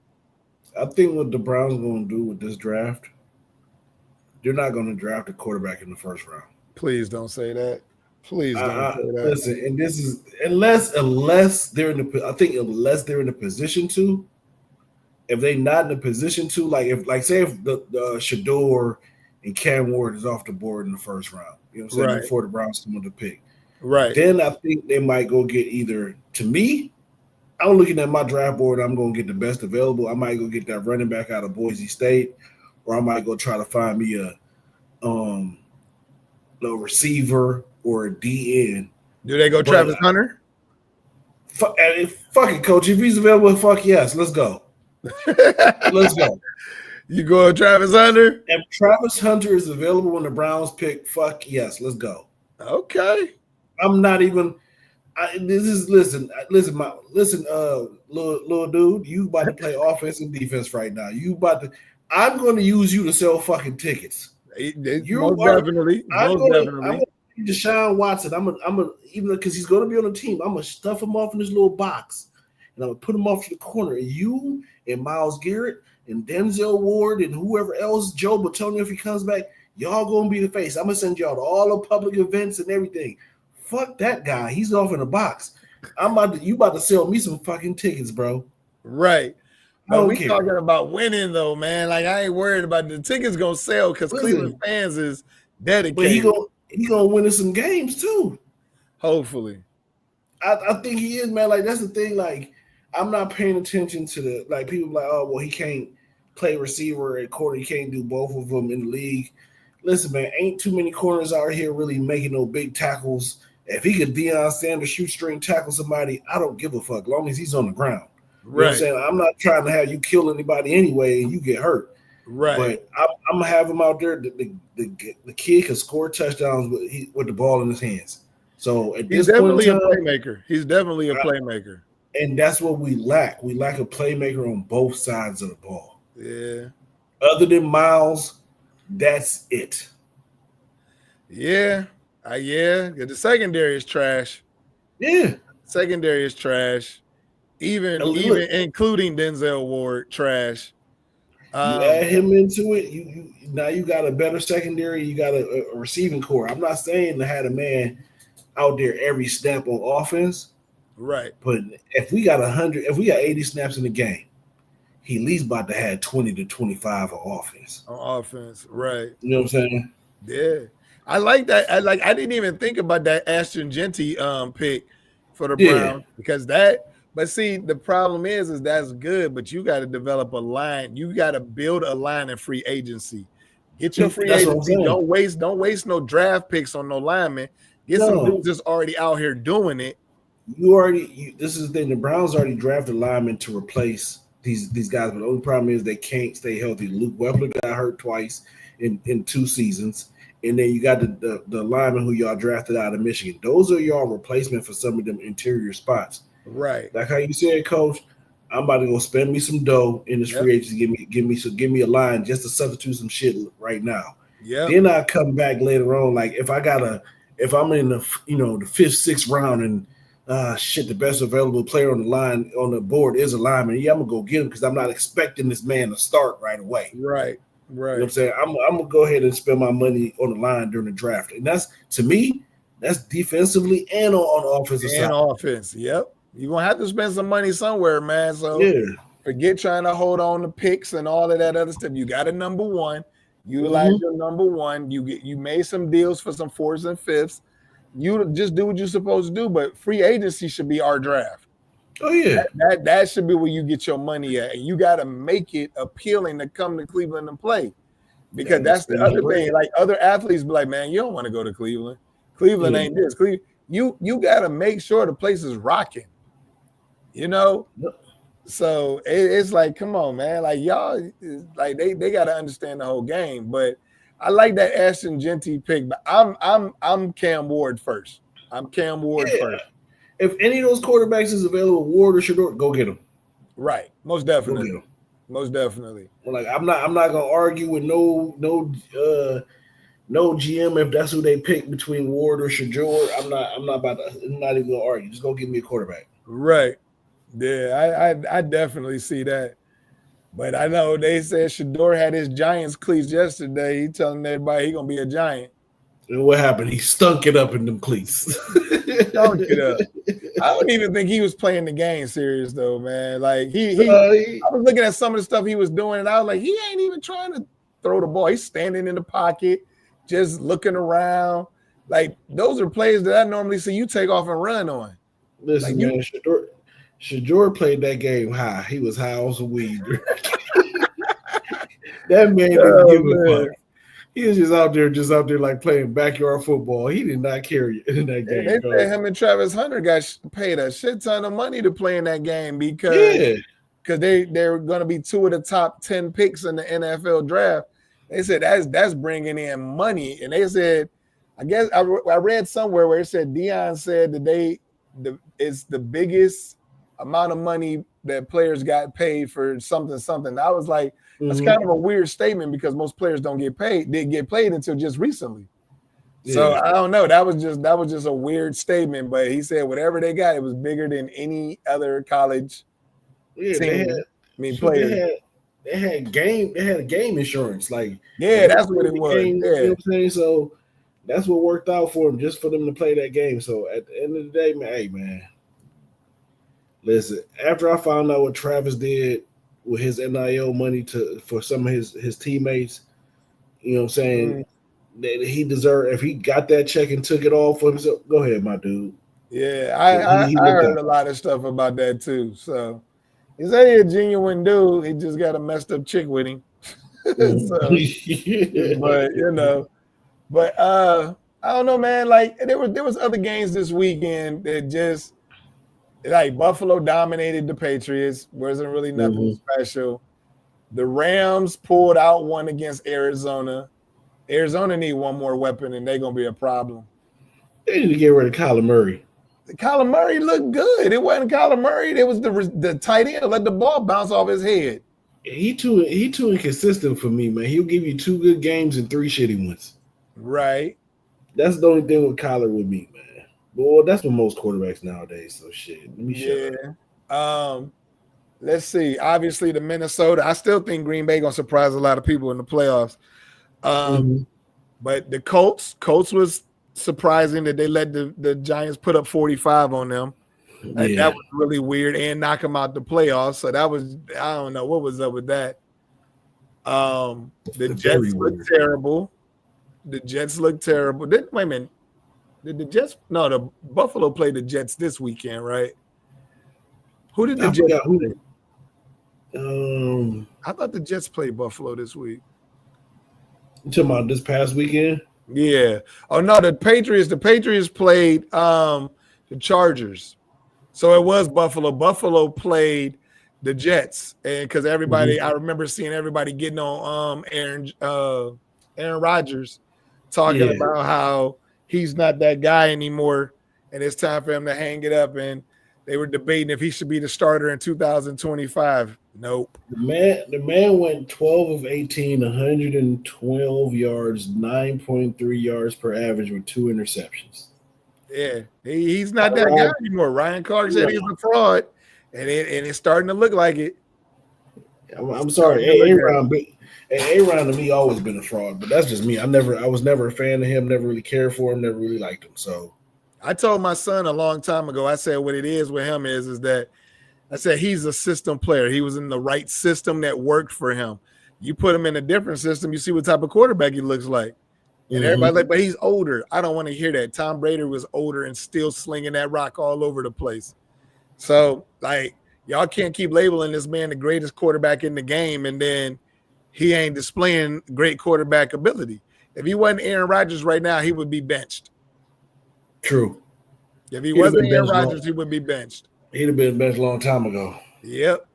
[SPEAKER 2] I think what the Browns are going to do with this draft, they're not going to draft a quarterback in the first round.
[SPEAKER 1] Please don't say that. Please don't say that.
[SPEAKER 2] Listen, and this is unless they're in the position to. If they're not in the position to, say if the Shador and Cam Ward is off the board in the first round, you know what I'm saying, before the Browns come to pick.
[SPEAKER 1] Right.
[SPEAKER 2] Then I think they might go get either, to me, I'm looking at my draft board, I'm going to get the best available. I might go get that running back out of Boise State, or I might go try to find me a receiver or a DN.
[SPEAKER 1] Do they go Travis Hunter?
[SPEAKER 2] Fuck it, coach. If he's available, fuck yes. Let's go. Let's go.
[SPEAKER 1] You go Travis Hunter?
[SPEAKER 2] If Travis Hunter is available when the Browns pick, fuck yes, let's go.
[SPEAKER 1] Okay.
[SPEAKER 2] I'm not even. Listen, little dude, you about to play offense and defense right now. I'm going to use you to sell fucking tickets.
[SPEAKER 1] Definitely.
[SPEAKER 2] I'm going to Deshaun Watson. Even because he's going to be on the team, I'm going to stuff him off in this little box, and I'm going to put him off to the corner. And you and Myles Garrett and Denzel Ward and whoever else, Joe Bitonio, if he comes back, y'all going to be the face. I'm going to send y'all to all the public events and everything. Fuck that guy. He's off in a box. You about to sell me some fucking tickets, bro.
[SPEAKER 1] Right. But we talking about winning though, man. Like I ain't worried about the tickets gonna sell because Cleveland fans is dedicated.
[SPEAKER 2] But he gonna win us some games too.
[SPEAKER 1] Hopefully.
[SPEAKER 2] I think he is, man. Like that's the thing. Like I'm not paying attention to the people like, oh well, he can't play receiver and corner. He can't do both of them in the league. Listen, man, ain't too many corners out here really making no big tackles. If he could Deion Sanders shoestring tackle somebody, I don't give a fuck. As long as he's on the ground. You know what I'm saying? I'm not trying to have you kill anybody anyway and you get hurt.
[SPEAKER 1] Right.
[SPEAKER 2] But I'm going to have him out there. The kid can score touchdowns with the ball in his hands. So
[SPEAKER 1] he's definitely a playmaker. He's definitely a playmaker.
[SPEAKER 2] And that's what we lack. We lack a playmaker on both sides of the ball.
[SPEAKER 1] Yeah.
[SPEAKER 2] Other than Myles, that's it.
[SPEAKER 1] Yeah. The secondary is trash.
[SPEAKER 2] Yeah.
[SPEAKER 1] Secondary is trash. Even including Denzel Ward, trash.
[SPEAKER 2] You add him into it, you got a better secondary, you got a receiving core. I'm not saying to have a man out there every snap on offense,
[SPEAKER 1] Right.
[SPEAKER 2] But if we got 100, if we got 80 snaps in the game, he at least about to have 20 to 25 on offense.
[SPEAKER 1] On offense, right.
[SPEAKER 2] You know what I'm saying?
[SPEAKER 1] Yeah. I like that. I didn't even think about that Ashton Genty pick for the
[SPEAKER 2] Yeah.
[SPEAKER 1] Browns because that. But see, the problem is that's good, but you got to develop a line. You got to build a line in free agency. Get your free
[SPEAKER 2] That's what I'm
[SPEAKER 1] agency.
[SPEAKER 2] saying.
[SPEAKER 1] Don't waste no draft picks on no linemen. Get some dudes that's already out here doing it.
[SPEAKER 2] This is the thing. The Browns already drafted linemen to replace these guys, but the only problem is they can't stay healthy. Luke Webber got hurt twice in 2 seasons. And then you got the lineman who y'all drafted out of Michigan. Those are y'all replacement for some of them interior spots.
[SPEAKER 1] Right.
[SPEAKER 2] Like how you said, Coach, I'm about to go spend me some dough in this free agency. Give me a line just to substitute some shit right now.
[SPEAKER 1] Yeah.
[SPEAKER 2] Then I come back later on. Like if I'm in the the 5th, 6th round and the best available player on the line on the board is a lineman. Yeah, I'm gonna go get him because I'm not expecting this man to start right away.
[SPEAKER 1] Right.
[SPEAKER 2] You know what I'm saying? I'm gonna go ahead and spend my money on the line during the draft. And that's, to me, that's defensively and on the offensive side.
[SPEAKER 1] And offense. Yep. You're gonna have to spend some money somewhere, man. So forget trying to hold on to picks and all of that other stuff. You got a number one. Utilize your number one. You made some deals for some 4s and 5ths. You just do what you're supposed to do. But free agency should be our draft.
[SPEAKER 2] Oh yeah,
[SPEAKER 1] that should be where you get your money at, and you got to make it appealing to come to Cleveland and play, because that's the other thing. Like other athletes be like, man, you don't want to go to Cleveland. Cleveland ain't this. You got to make sure the place is rocking. So it's like, come on, man. Like y'all, like they got to understand the whole game. But I like that Ashton Genty pick. But I'm Cam Ward first. I'm Cam Ward first.
[SPEAKER 2] If any of those quarterbacks is available, Ward or Shedeur, go get them.
[SPEAKER 1] Right, most definitely. Most definitely.
[SPEAKER 2] Well, like I'm not gonna argue with no GM if that's who they pick between Ward or Shedeur. I'm not even gonna argue. Just go give me a quarterback.
[SPEAKER 1] Right. Yeah, I definitely see that. But I know they said Shedeur had his Giants cleats yesterday. He telling everybody he gonna be a Giant.
[SPEAKER 2] And what happened? He stunk it up in them cleats.
[SPEAKER 1] Stunk it up. I don't even think he was playing the game serious though, man. Like I was looking at some of the stuff he was doing, and I was like, he ain't even trying to throw the ball. He's standing in the pocket, just looking around. Like those are plays that I normally see you take off and run on.
[SPEAKER 2] Listen, man, Shedeur played that game high. He was high on some weed. That man didn't give a fuck. He was just out there like playing backyard football. He did not care in that game.
[SPEAKER 1] They said him and Travis Hunter got paid a shit ton of money to play in that game because they're going to be 2 of the top 10 picks in the NFL draft. They said that's bringing in money, and they said, I guess I read somewhere where it said Deion said that it's the biggest amount of money that players got paid for something. I was like, that's kind of a weird statement because most players didn't get paid until just recently. Yeah. So I don't know. That was just a weird statement. But he said whatever they got, it was bigger than any other college team. Players.
[SPEAKER 2] They had game insurance. Like
[SPEAKER 1] that's what it was.
[SPEAKER 2] You know what I'm saying? So that's what worked out for them, just for them to play that game. So at the end of the day, man, hey man. Listen, after I found out what Travis did with his NIL money for some of his teammates, you know what I'm saying, that he deserved, if he got that check and took it all for himself, go ahead, my dude.
[SPEAKER 1] Yeah, I heard a lot of stuff about that too. So he's a genuine dude. He just got a messed up chick with him. But I don't know, man. Like there was other games this weekend that just like Buffalo dominated the Patriots. Wasn't really nothing special. The Rams pulled out one against Arizona. Arizona need one more weapon, and they're gonna be a problem.
[SPEAKER 2] They need to get rid of Kyler Murray.
[SPEAKER 1] Kyler Murray looked good. It wasn't Kyler Murray. It was the tight end. Let the ball bounce off his head.
[SPEAKER 2] He too inconsistent for me, man. He'll give you 2 good games and 3 shitty ones.
[SPEAKER 1] Right.
[SPEAKER 2] That's the only thing with Kyler with me, man. Well, that's what most quarterbacks nowadays. So shit. Let me shut
[SPEAKER 1] up. Let's see. Obviously, the Minnesota. I still think Green Bay gonna surprise a lot of people in the playoffs. But the Colts was surprising that they let the Giants put up 45 on them. That
[SPEAKER 2] Yeah,
[SPEAKER 1] was really weird, and knock him out the playoffs. So that was, I don't know what was up with that. The
[SPEAKER 2] very
[SPEAKER 1] Jets look
[SPEAKER 2] weird.
[SPEAKER 1] terrible. The Jets look terrible. Wait a minute. Did the Jets? No, the Buffalo played the Jets this weekend, right? Who did the
[SPEAKER 2] I
[SPEAKER 1] Jets
[SPEAKER 2] forgot
[SPEAKER 1] play?
[SPEAKER 2] who.
[SPEAKER 1] I thought the Jets played Buffalo this week.
[SPEAKER 2] You talking about this past weekend?
[SPEAKER 1] Yeah. Oh no, the Patriots. The Patriots played the Chargers. So it was Buffalo. Buffalo played the Jets, and because everybody, I remember seeing everybody getting on Aaron Rodgers talking
[SPEAKER 2] Yeah,
[SPEAKER 1] about how he's not that guy anymore, and it's time for him to hang it up. And they were debating if he should be the starter in 2025. Nope.
[SPEAKER 2] the man went 12 of 18, 112 yards, 9.3 yards per average with 2 interceptions.
[SPEAKER 1] Yeah, he's not that guy anymore. Ryan Clark said he's a fraud, and it's starting to look like it.
[SPEAKER 2] I'm sorry, Aaron to me always been a fraud, but that's just me. I was never a fan of him. Never really cared for him. Never really liked him. So
[SPEAKER 1] I told my son a long time ago. I said what it is with him is that I said he's a system player. He was in the right system that worked for him. You put him in a different system, you see what type of quarterback he looks like. And everybody's like, but he's older. I don't want to hear that. Tom Brady was older and still slinging that rock all over the place. So, like, y'all can't keep labeling this man the greatest quarterback in the game, and then he ain't displaying great quarterback ability. If he wasn't Aaron Rodgers right now, he would be benched.
[SPEAKER 2] true.
[SPEAKER 1] If he wasn't Aaron Rodgers, he would be benched.
[SPEAKER 2] He'd have been benched a long time ago.
[SPEAKER 1] Yep.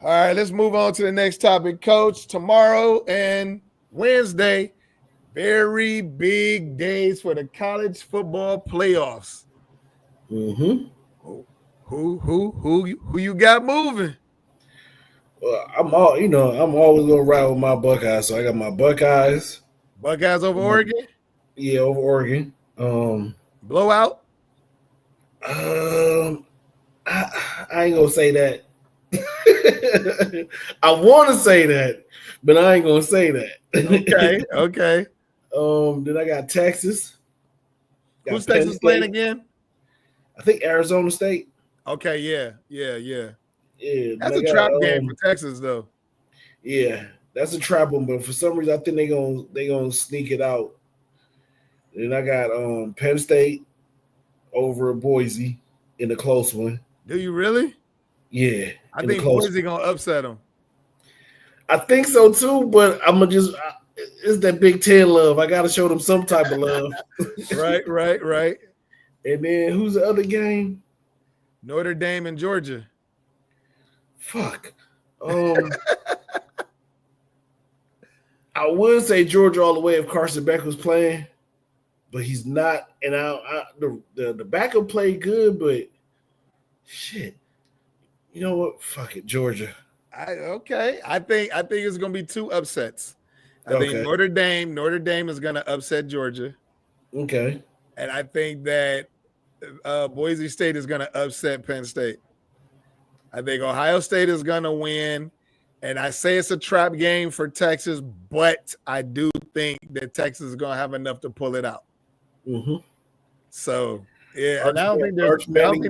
[SPEAKER 1] All right, let's move on to the next topic, Coach. Tomorrow and Wednesday, very big days for the college football playoffs.
[SPEAKER 2] Mm-hmm.
[SPEAKER 1] Who you got moving?
[SPEAKER 2] Well, I'm always gonna ride with my Buckeyes. So I got my Buckeyes.
[SPEAKER 1] Buckeyes over Oregon?
[SPEAKER 2] Yeah, over Oregon.
[SPEAKER 1] Blowout?
[SPEAKER 2] I ain't gonna say that. I want to say that, but I ain't gonna say that.
[SPEAKER 1] Okay.
[SPEAKER 2] Then I got Texas.
[SPEAKER 1] Who's Texas playing again?
[SPEAKER 2] I think Arizona State.
[SPEAKER 1] Okay, yeah.
[SPEAKER 2] Yeah,
[SPEAKER 1] that's a trap game for Texas, though.
[SPEAKER 2] Yeah, that's a trap one, but for some reason I think they gonna sneak it out. Then I got Penn State over Boise in a close one.
[SPEAKER 1] Do you really?
[SPEAKER 2] Yeah,
[SPEAKER 1] I think Boise gonna upset them.
[SPEAKER 2] I think so too, but I'm gonna just it's that Big Ten love. I gotta show them some type of love.
[SPEAKER 1] Right.
[SPEAKER 2] And then who's the other game?
[SPEAKER 1] Notre Dame and Georgia.
[SPEAKER 2] Fuck. I would say Georgia all the way if Carson Beck was playing, but he's not. And the backup played good, but shit. You know what? Fuck it, Georgia.
[SPEAKER 1] I think it's gonna be 2 upsets. I think Notre Dame is gonna upset Georgia.
[SPEAKER 2] Okay.
[SPEAKER 1] And I think that Boise State is gonna upset Penn State. I think Ohio State is gonna win. And I say it's a trap game for Texas, but I do think that Texas is gonna have enough to pull it out.
[SPEAKER 2] Mm-hmm.
[SPEAKER 1] So yeah, and I don't think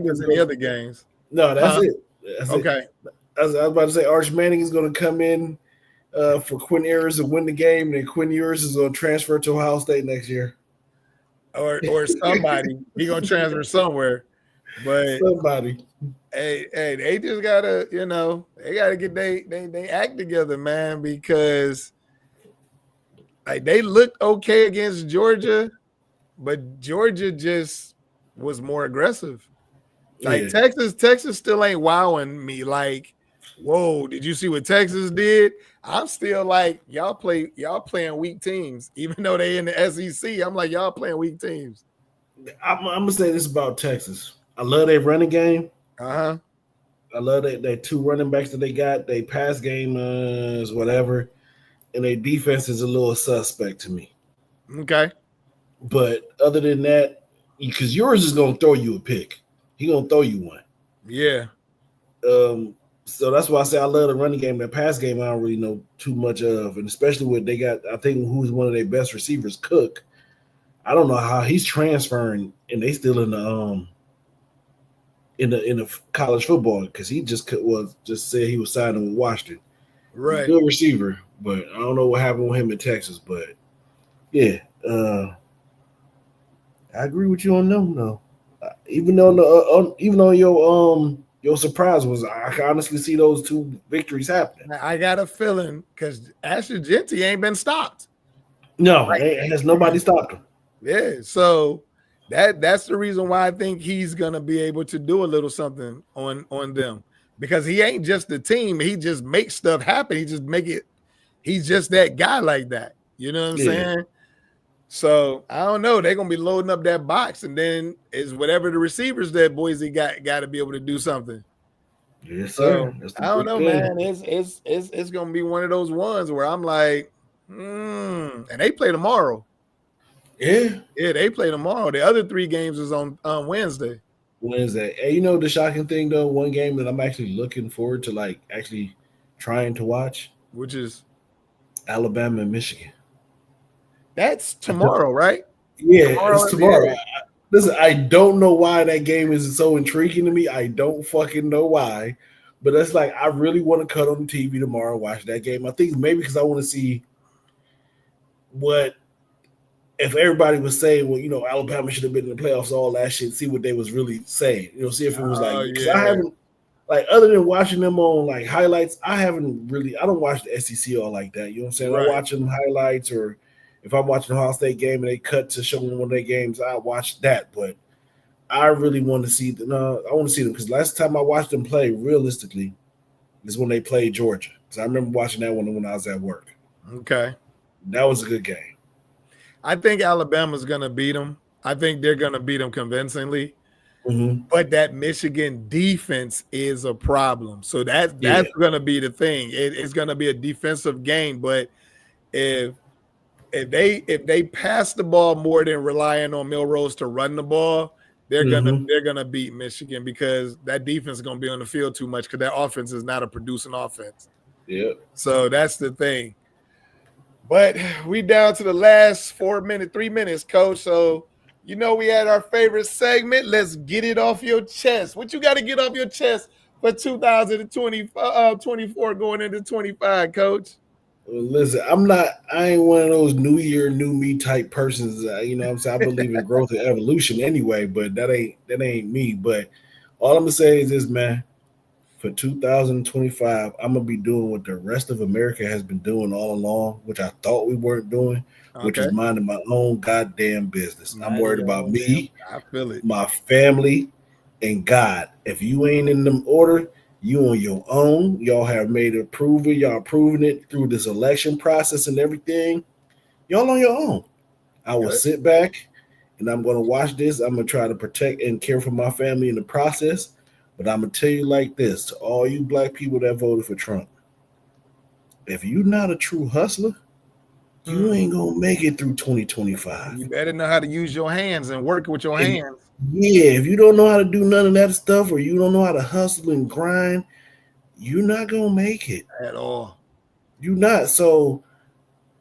[SPEAKER 1] there's any other games.
[SPEAKER 2] No, that's it. That's
[SPEAKER 1] okay.
[SPEAKER 2] It. I was about to say Arch Manning is going to come in for Quinn Ewers and win the game, and Quinn Ewers is going to transfer to Ohio State next year.
[SPEAKER 1] Or somebody. He's going to transfer somewhere. But
[SPEAKER 2] somebody.
[SPEAKER 1] Hey, they just gotta, they gotta get they act together, man, because like they looked okay against Georgia, but Georgia just was more aggressive. Like Texas still ain't wowing me. Like, whoa, did you see what Texas did? I'm still like, y'all playing weak teams, even though they in the SEC. I'm like, y'all playing weak teams.
[SPEAKER 2] I'm gonna say this about Texas. I love their running game.
[SPEAKER 1] I
[SPEAKER 2] love that 2 running backs that they got. They pass game is whatever, and their defense is a little suspect to me.
[SPEAKER 1] Okay,
[SPEAKER 2] but other than that, because yours is gonna throw you a pick. He gonna throw you one.
[SPEAKER 1] Yeah.
[SPEAKER 2] So that's why I say I love the running game. That pass game I don't really know too much of, and especially what they got. I think who's one of their best receivers, Cook. I don't know how he's transferring, and they still in the in the college football because he just said he was signing with Washington.
[SPEAKER 1] Right.
[SPEAKER 2] Good receiver, but I don't know what happened with him in Texas. But yeah, I agree with you on them though. Even though your surprise was, I can honestly see those two victories happening.
[SPEAKER 1] I got a feeling because Ashley Genty ain't been stopped.
[SPEAKER 2] No, has nobody stopped him.
[SPEAKER 1] Yeah, so that's the reason why I think he's gonna be able to do a little something on them because he ain't just the team. He just makes stuff happen. He just make it. He's just that guy like that. You know what I'm saying? So I don't know. They're gonna be loading up that box, and then it's whatever the receivers that Boise got to be able to do something.
[SPEAKER 2] Yes,
[SPEAKER 1] So
[SPEAKER 2] sir.
[SPEAKER 1] I don't know, man. It's gonna be one of those ones where I'm like, and they play tomorrow.
[SPEAKER 2] Yeah,
[SPEAKER 1] they play tomorrow. The other 3 games is on Wednesday.
[SPEAKER 2] Wednesday. And you know the shocking thing though, one game that I'm actually looking forward to, like actually trying to watch,
[SPEAKER 1] which is
[SPEAKER 2] Alabama and Michigan.
[SPEAKER 1] That's tomorrow, right?
[SPEAKER 2] Yeah, it's tomorrow. Listen, I don't know why that game is so intriguing to me. I don't fucking know why. But that's like, I really want to cut on the TV tomorrow and watch that game. I think maybe because I want to see what, if everybody was saying, well, you know, Alabama should have been in the playoffs, all that shit, see what they was really saying. You know, see if it was like, because I haven't, like, other than watching them on like highlights, I don't watch the SEC all like that. You know what I'm saying? Right. I watch them highlights, or if I'm watching the Ohio State game and they cut to showing one of their games, I watch that. But I really want to see them. I want to see them because last time I watched them play realistically is when they played Georgia. Because I remember watching that one when I was at work.
[SPEAKER 1] Okay.
[SPEAKER 2] That was a good game.
[SPEAKER 1] I think Alabama's going to beat them. I think they're going to beat them convincingly.
[SPEAKER 2] Mm-hmm.
[SPEAKER 1] But that Michigan defense is a problem. So that's going to be the thing. It's going to be a defensive game. But if they pass the ball more than relying on Milrose to run the ball, they're gonna beat Michigan because that defense is gonna be on the field too much because their offense is not a producing offense.
[SPEAKER 2] Yeah.
[SPEAKER 1] So that's the thing. But we down to the last 3 minutes, Coach. So you know we had our favorite segment. Let's get it off your chest. What you got to get off your chest for 2024 going into 25, Coach?
[SPEAKER 2] Listen, I ain't one of those new year, new me type persons. You know what I'm saying? I believe in growth and evolution anyway, but that ain't me. But all I'm gonna say is this, man. For 2025, I'm gonna be doing what the rest of America has been doing all along, which I thought we weren't doing, which is minding my own goddamn business. I'm worried about me,
[SPEAKER 1] I feel it,
[SPEAKER 2] my family, and God. If you ain't in them order, you on your own. Y'all have made it proven. Y'all proving it through this election process and everything. Y'all on your own. I will sit back and I'm going to watch this. I'm going to try to protect and care for my family in the process. But I'm going to tell you like this, to all you black people that voted for Trump, if you're not a true hustler, you ain't going to make it through 2025.
[SPEAKER 1] You better know how to use your hands and work with your hands.
[SPEAKER 2] Yeah, if you don't know how to do none of that stuff, or you don't know how to hustle and grind, you're not gonna make it
[SPEAKER 1] at all.
[SPEAKER 2] You're not. So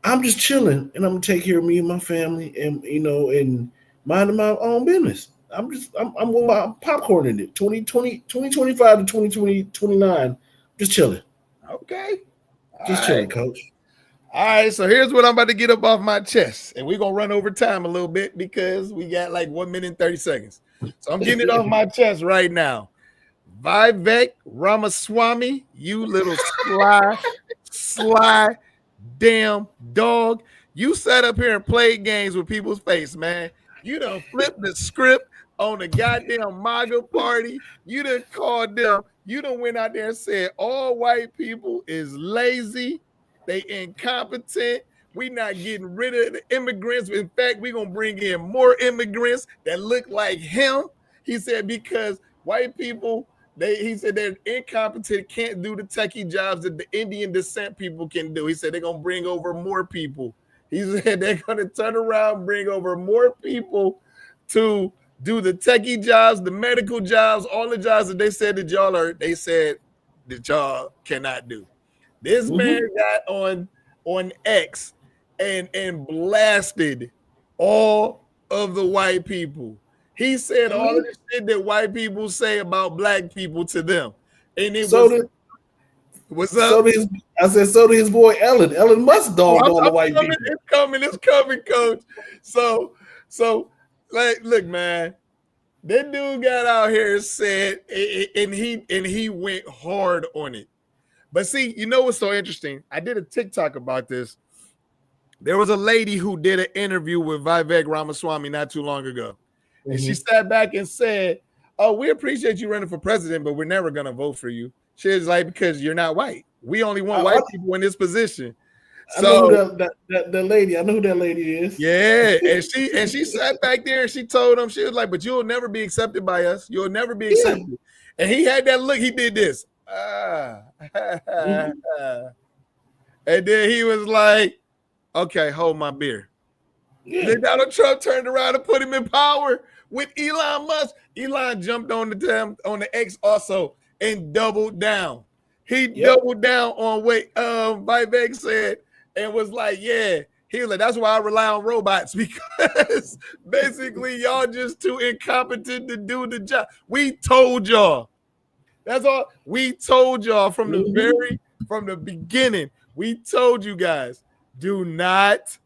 [SPEAKER 2] I'm just chilling, and I'm gonna take care of me and my family, and and minding my own business. I'm with my popcorn in it. 2025 to 2029, just chilling.
[SPEAKER 1] Okay,
[SPEAKER 2] just chilling, Coach.
[SPEAKER 1] All right, so here's what I'm about to get up off my chest. And we're going to run over time a little bit because we got like 1 minute and 30 seconds. So I'm getting it off my chest right now. Vivek Ramaswamy, you little sly damn dog. You sat up here and played games with people's face, man. You done flipped the script on the goddamn MAGA party. You done called them. You done went out there and said all white people is lazy. They incompetent. We not getting rid of the immigrants. In fact, we're going to bring in more immigrants that look like him. He said because white people, he said they're incompetent, can't do the techie jobs that the Indian descent people can do. He said they're going to bring over more people. He said they're going to turn around, bring over more people to do the techie jobs, the medical jobs, all the jobs that they said that y'all cannot do. This man got on X and blasted all of the white people. He said all of the shit that white people say about black people to them. And it
[SPEAKER 2] so
[SPEAKER 1] was
[SPEAKER 2] did,
[SPEAKER 1] what's up?
[SPEAKER 2] So did his boy Ellen. Ellen Musk dogged on the white
[SPEAKER 1] coming,
[SPEAKER 2] people.
[SPEAKER 1] It's coming, coach. So like, look, man, that dude got out here and said, and he went hard on it. But see, you know what's so interesting? I did a TikTok about this. There was a lady who did an interview with Vivek Ramaswamy not too long ago. Mm-hmm. And she sat back and said, "Oh, we appreciate you running for president, but we're never going to vote for you." She was like, "Because you're not white. We only want white people in this position."
[SPEAKER 2] I know who that lady. I know who that lady is.
[SPEAKER 1] Yeah, and she sat back there and she told him, she was like, "But you'll never be accepted by us. You'll never be accepted." Yeah. And he had that look. He did this. And then he was like, "Okay, hold my beer." Yeah. Then Donald Trump turned around and put him in power with Elon Musk. Elon jumped on the X also and doubled down. He doubled down on what Vivek said and was like, "Yeah." He was like, "That's why I rely on robots, because basically y'all just too incompetent to do the job. We told y'all." That's all. We told y'all from the beginning. We told you guys, do not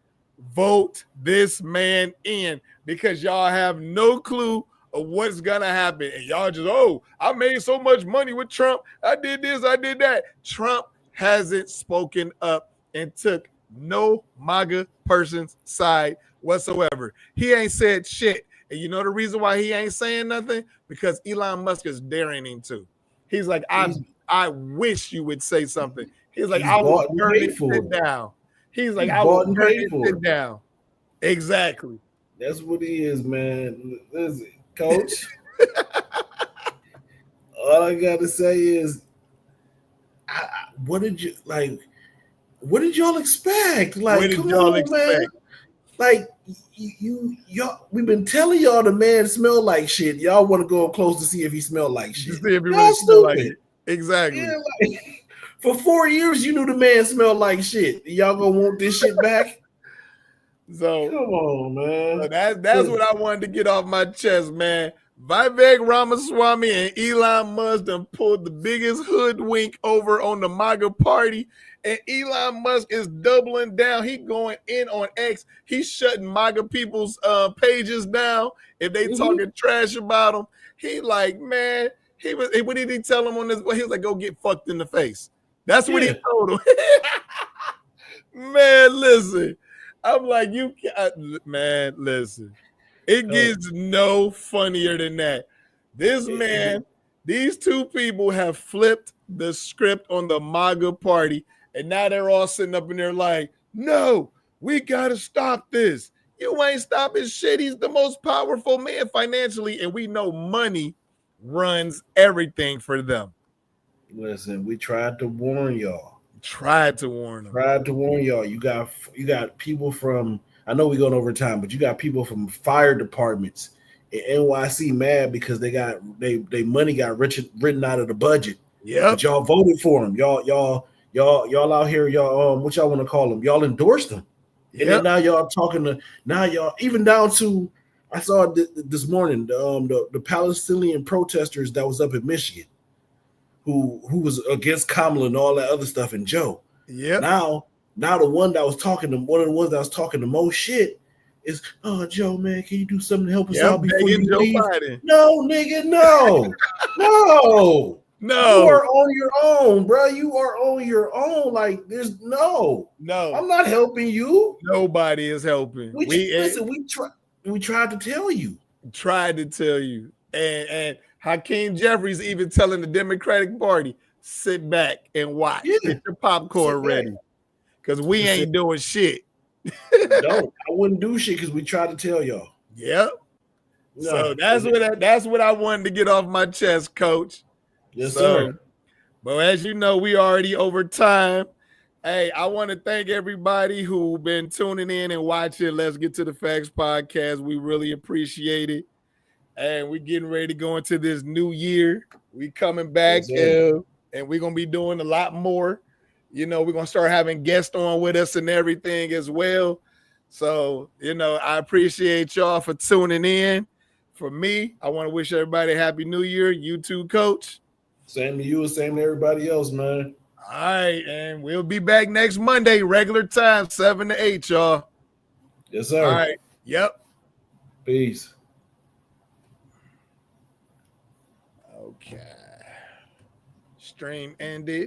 [SPEAKER 1] vote this man in, because y'all have no clue of what's gonna happen. And y'all just, "Oh, I made so much money with Trump. I did this, I did that." Trump hasn't spoken up and took no MAGA person's side whatsoever. He ain't said shit. And you know the reason why he ain't saying nothing? Because Elon Musk is daring him to. He's like, I wish you would say something. He's like, "I will burn this shit down." He's like, "I will burn this shit down." Exactly.
[SPEAKER 2] That's what he is, man. Listen, coach. All I gotta say is, what did y'all expect? Like, what did y'all expect? Man. Like, y'all, we've been telling y'all the man smelled like shit. Y'all want to go up close to see if he smelled like shit.
[SPEAKER 1] See if he really smelled like it. Exactly.
[SPEAKER 2] Yeah, like, for 4 years, you knew the man smelled like shit. Y'all gonna want this shit back?
[SPEAKER 1] So
[SPEAKER 2] come on, man.
[SPEAKER 1] So that's what I wanted to get off my chest, man. Vivek Ramaswamy and Elon Musk done pulled the biggest hoodwink over on the MAGA party. And Elon Musk is doubling down. He going in on X. He's shutting MAGA people's pages down if they talking trash about him. He like, man, what did he tell him on this? He was like, "Go get fucked in the face." That's what he told him. Man, listen. I'm like, man, listen. It gets no funnier than that. This man, these two people have flipped the script on the MAGA party. And now they're all sitting up in there like, "No, we got to stop this." You ain't stopping shit. He's the most powerful man financially. And we know money runs everything for them.
[SPEAKER 2] Listen, we tried to warn y'all.
[SPEAKER 1] Tried to warn them.
[SPEAKER 2] Tried to warn y'all. You got people from, I know we're going over time, but you got people from fire departments in NYC mad because they money got written out of the budget.
[SPEAKER 1] Yeah.
[SPEAKER 2] But y'all voted for them. Y'all out here, y'all what y'all want to call them? Y'all endorsed them. And then now y'all y'all even down to, I saw this morning the Palestinian protesters that was up in Michigan who was against Kamala and all that other stuff, and Joe.
[SPEAKER 1] Yeah.
[SPEAKER 2] Now the one that was talking to one of the ones that was talking the most shit is, "Oh, Joe, man, can you do something to help us out before you leave?" Biden. No, nigga, no. No.
[SPEAKER 1] No,
[SPEAKER 2] you are on your own, bro. You are on your own. Like, there's no. I'm not helping you.
[SPEAKER 1] Nobody is helping.
[SPEAKER 2] We tried to tell you.
[SPEAKER 1] Tried to tell you. And Hakeem Jeffries even telling the Democratic Party, "Sit back and watch. Get your popcorn ready, because we ain't doing shit."
[SPEAKER 2] No, I wouldn't do shit because we tried to tell y'all.
[SPEAKER 1] Yep. No, so that's what I wanted to get off my chest, Coach.
[SPEAKER 2] Yes, sir.
[SPEAKER 1] But as you know, we already over time. Hey, I want to thank everybody who been tuning in and watching Let's Get to the Facts podcast. We really appreciate it. And we're getting ready to go into this new year. We coming back, and we're going to be doing a lot more. You know, we're going to start having guests on with us and everything as well. So, you know, I appreciate y'all for tuning in. For me, I want to wish everybody a happy new year. You too, coach.
[SPEAKER 2] Same to you, same to everybody else, man.
[SPEAKER 1] All right, and we'll be back next Monday, regular time, 7 to 8, y'all.
[SPEAKER 2] Yes, sir.
[SPEAKER 1] All right. Yep.
[SPEAKER 2] Peace.
[SPEAKER 1] Okay. Stream ended.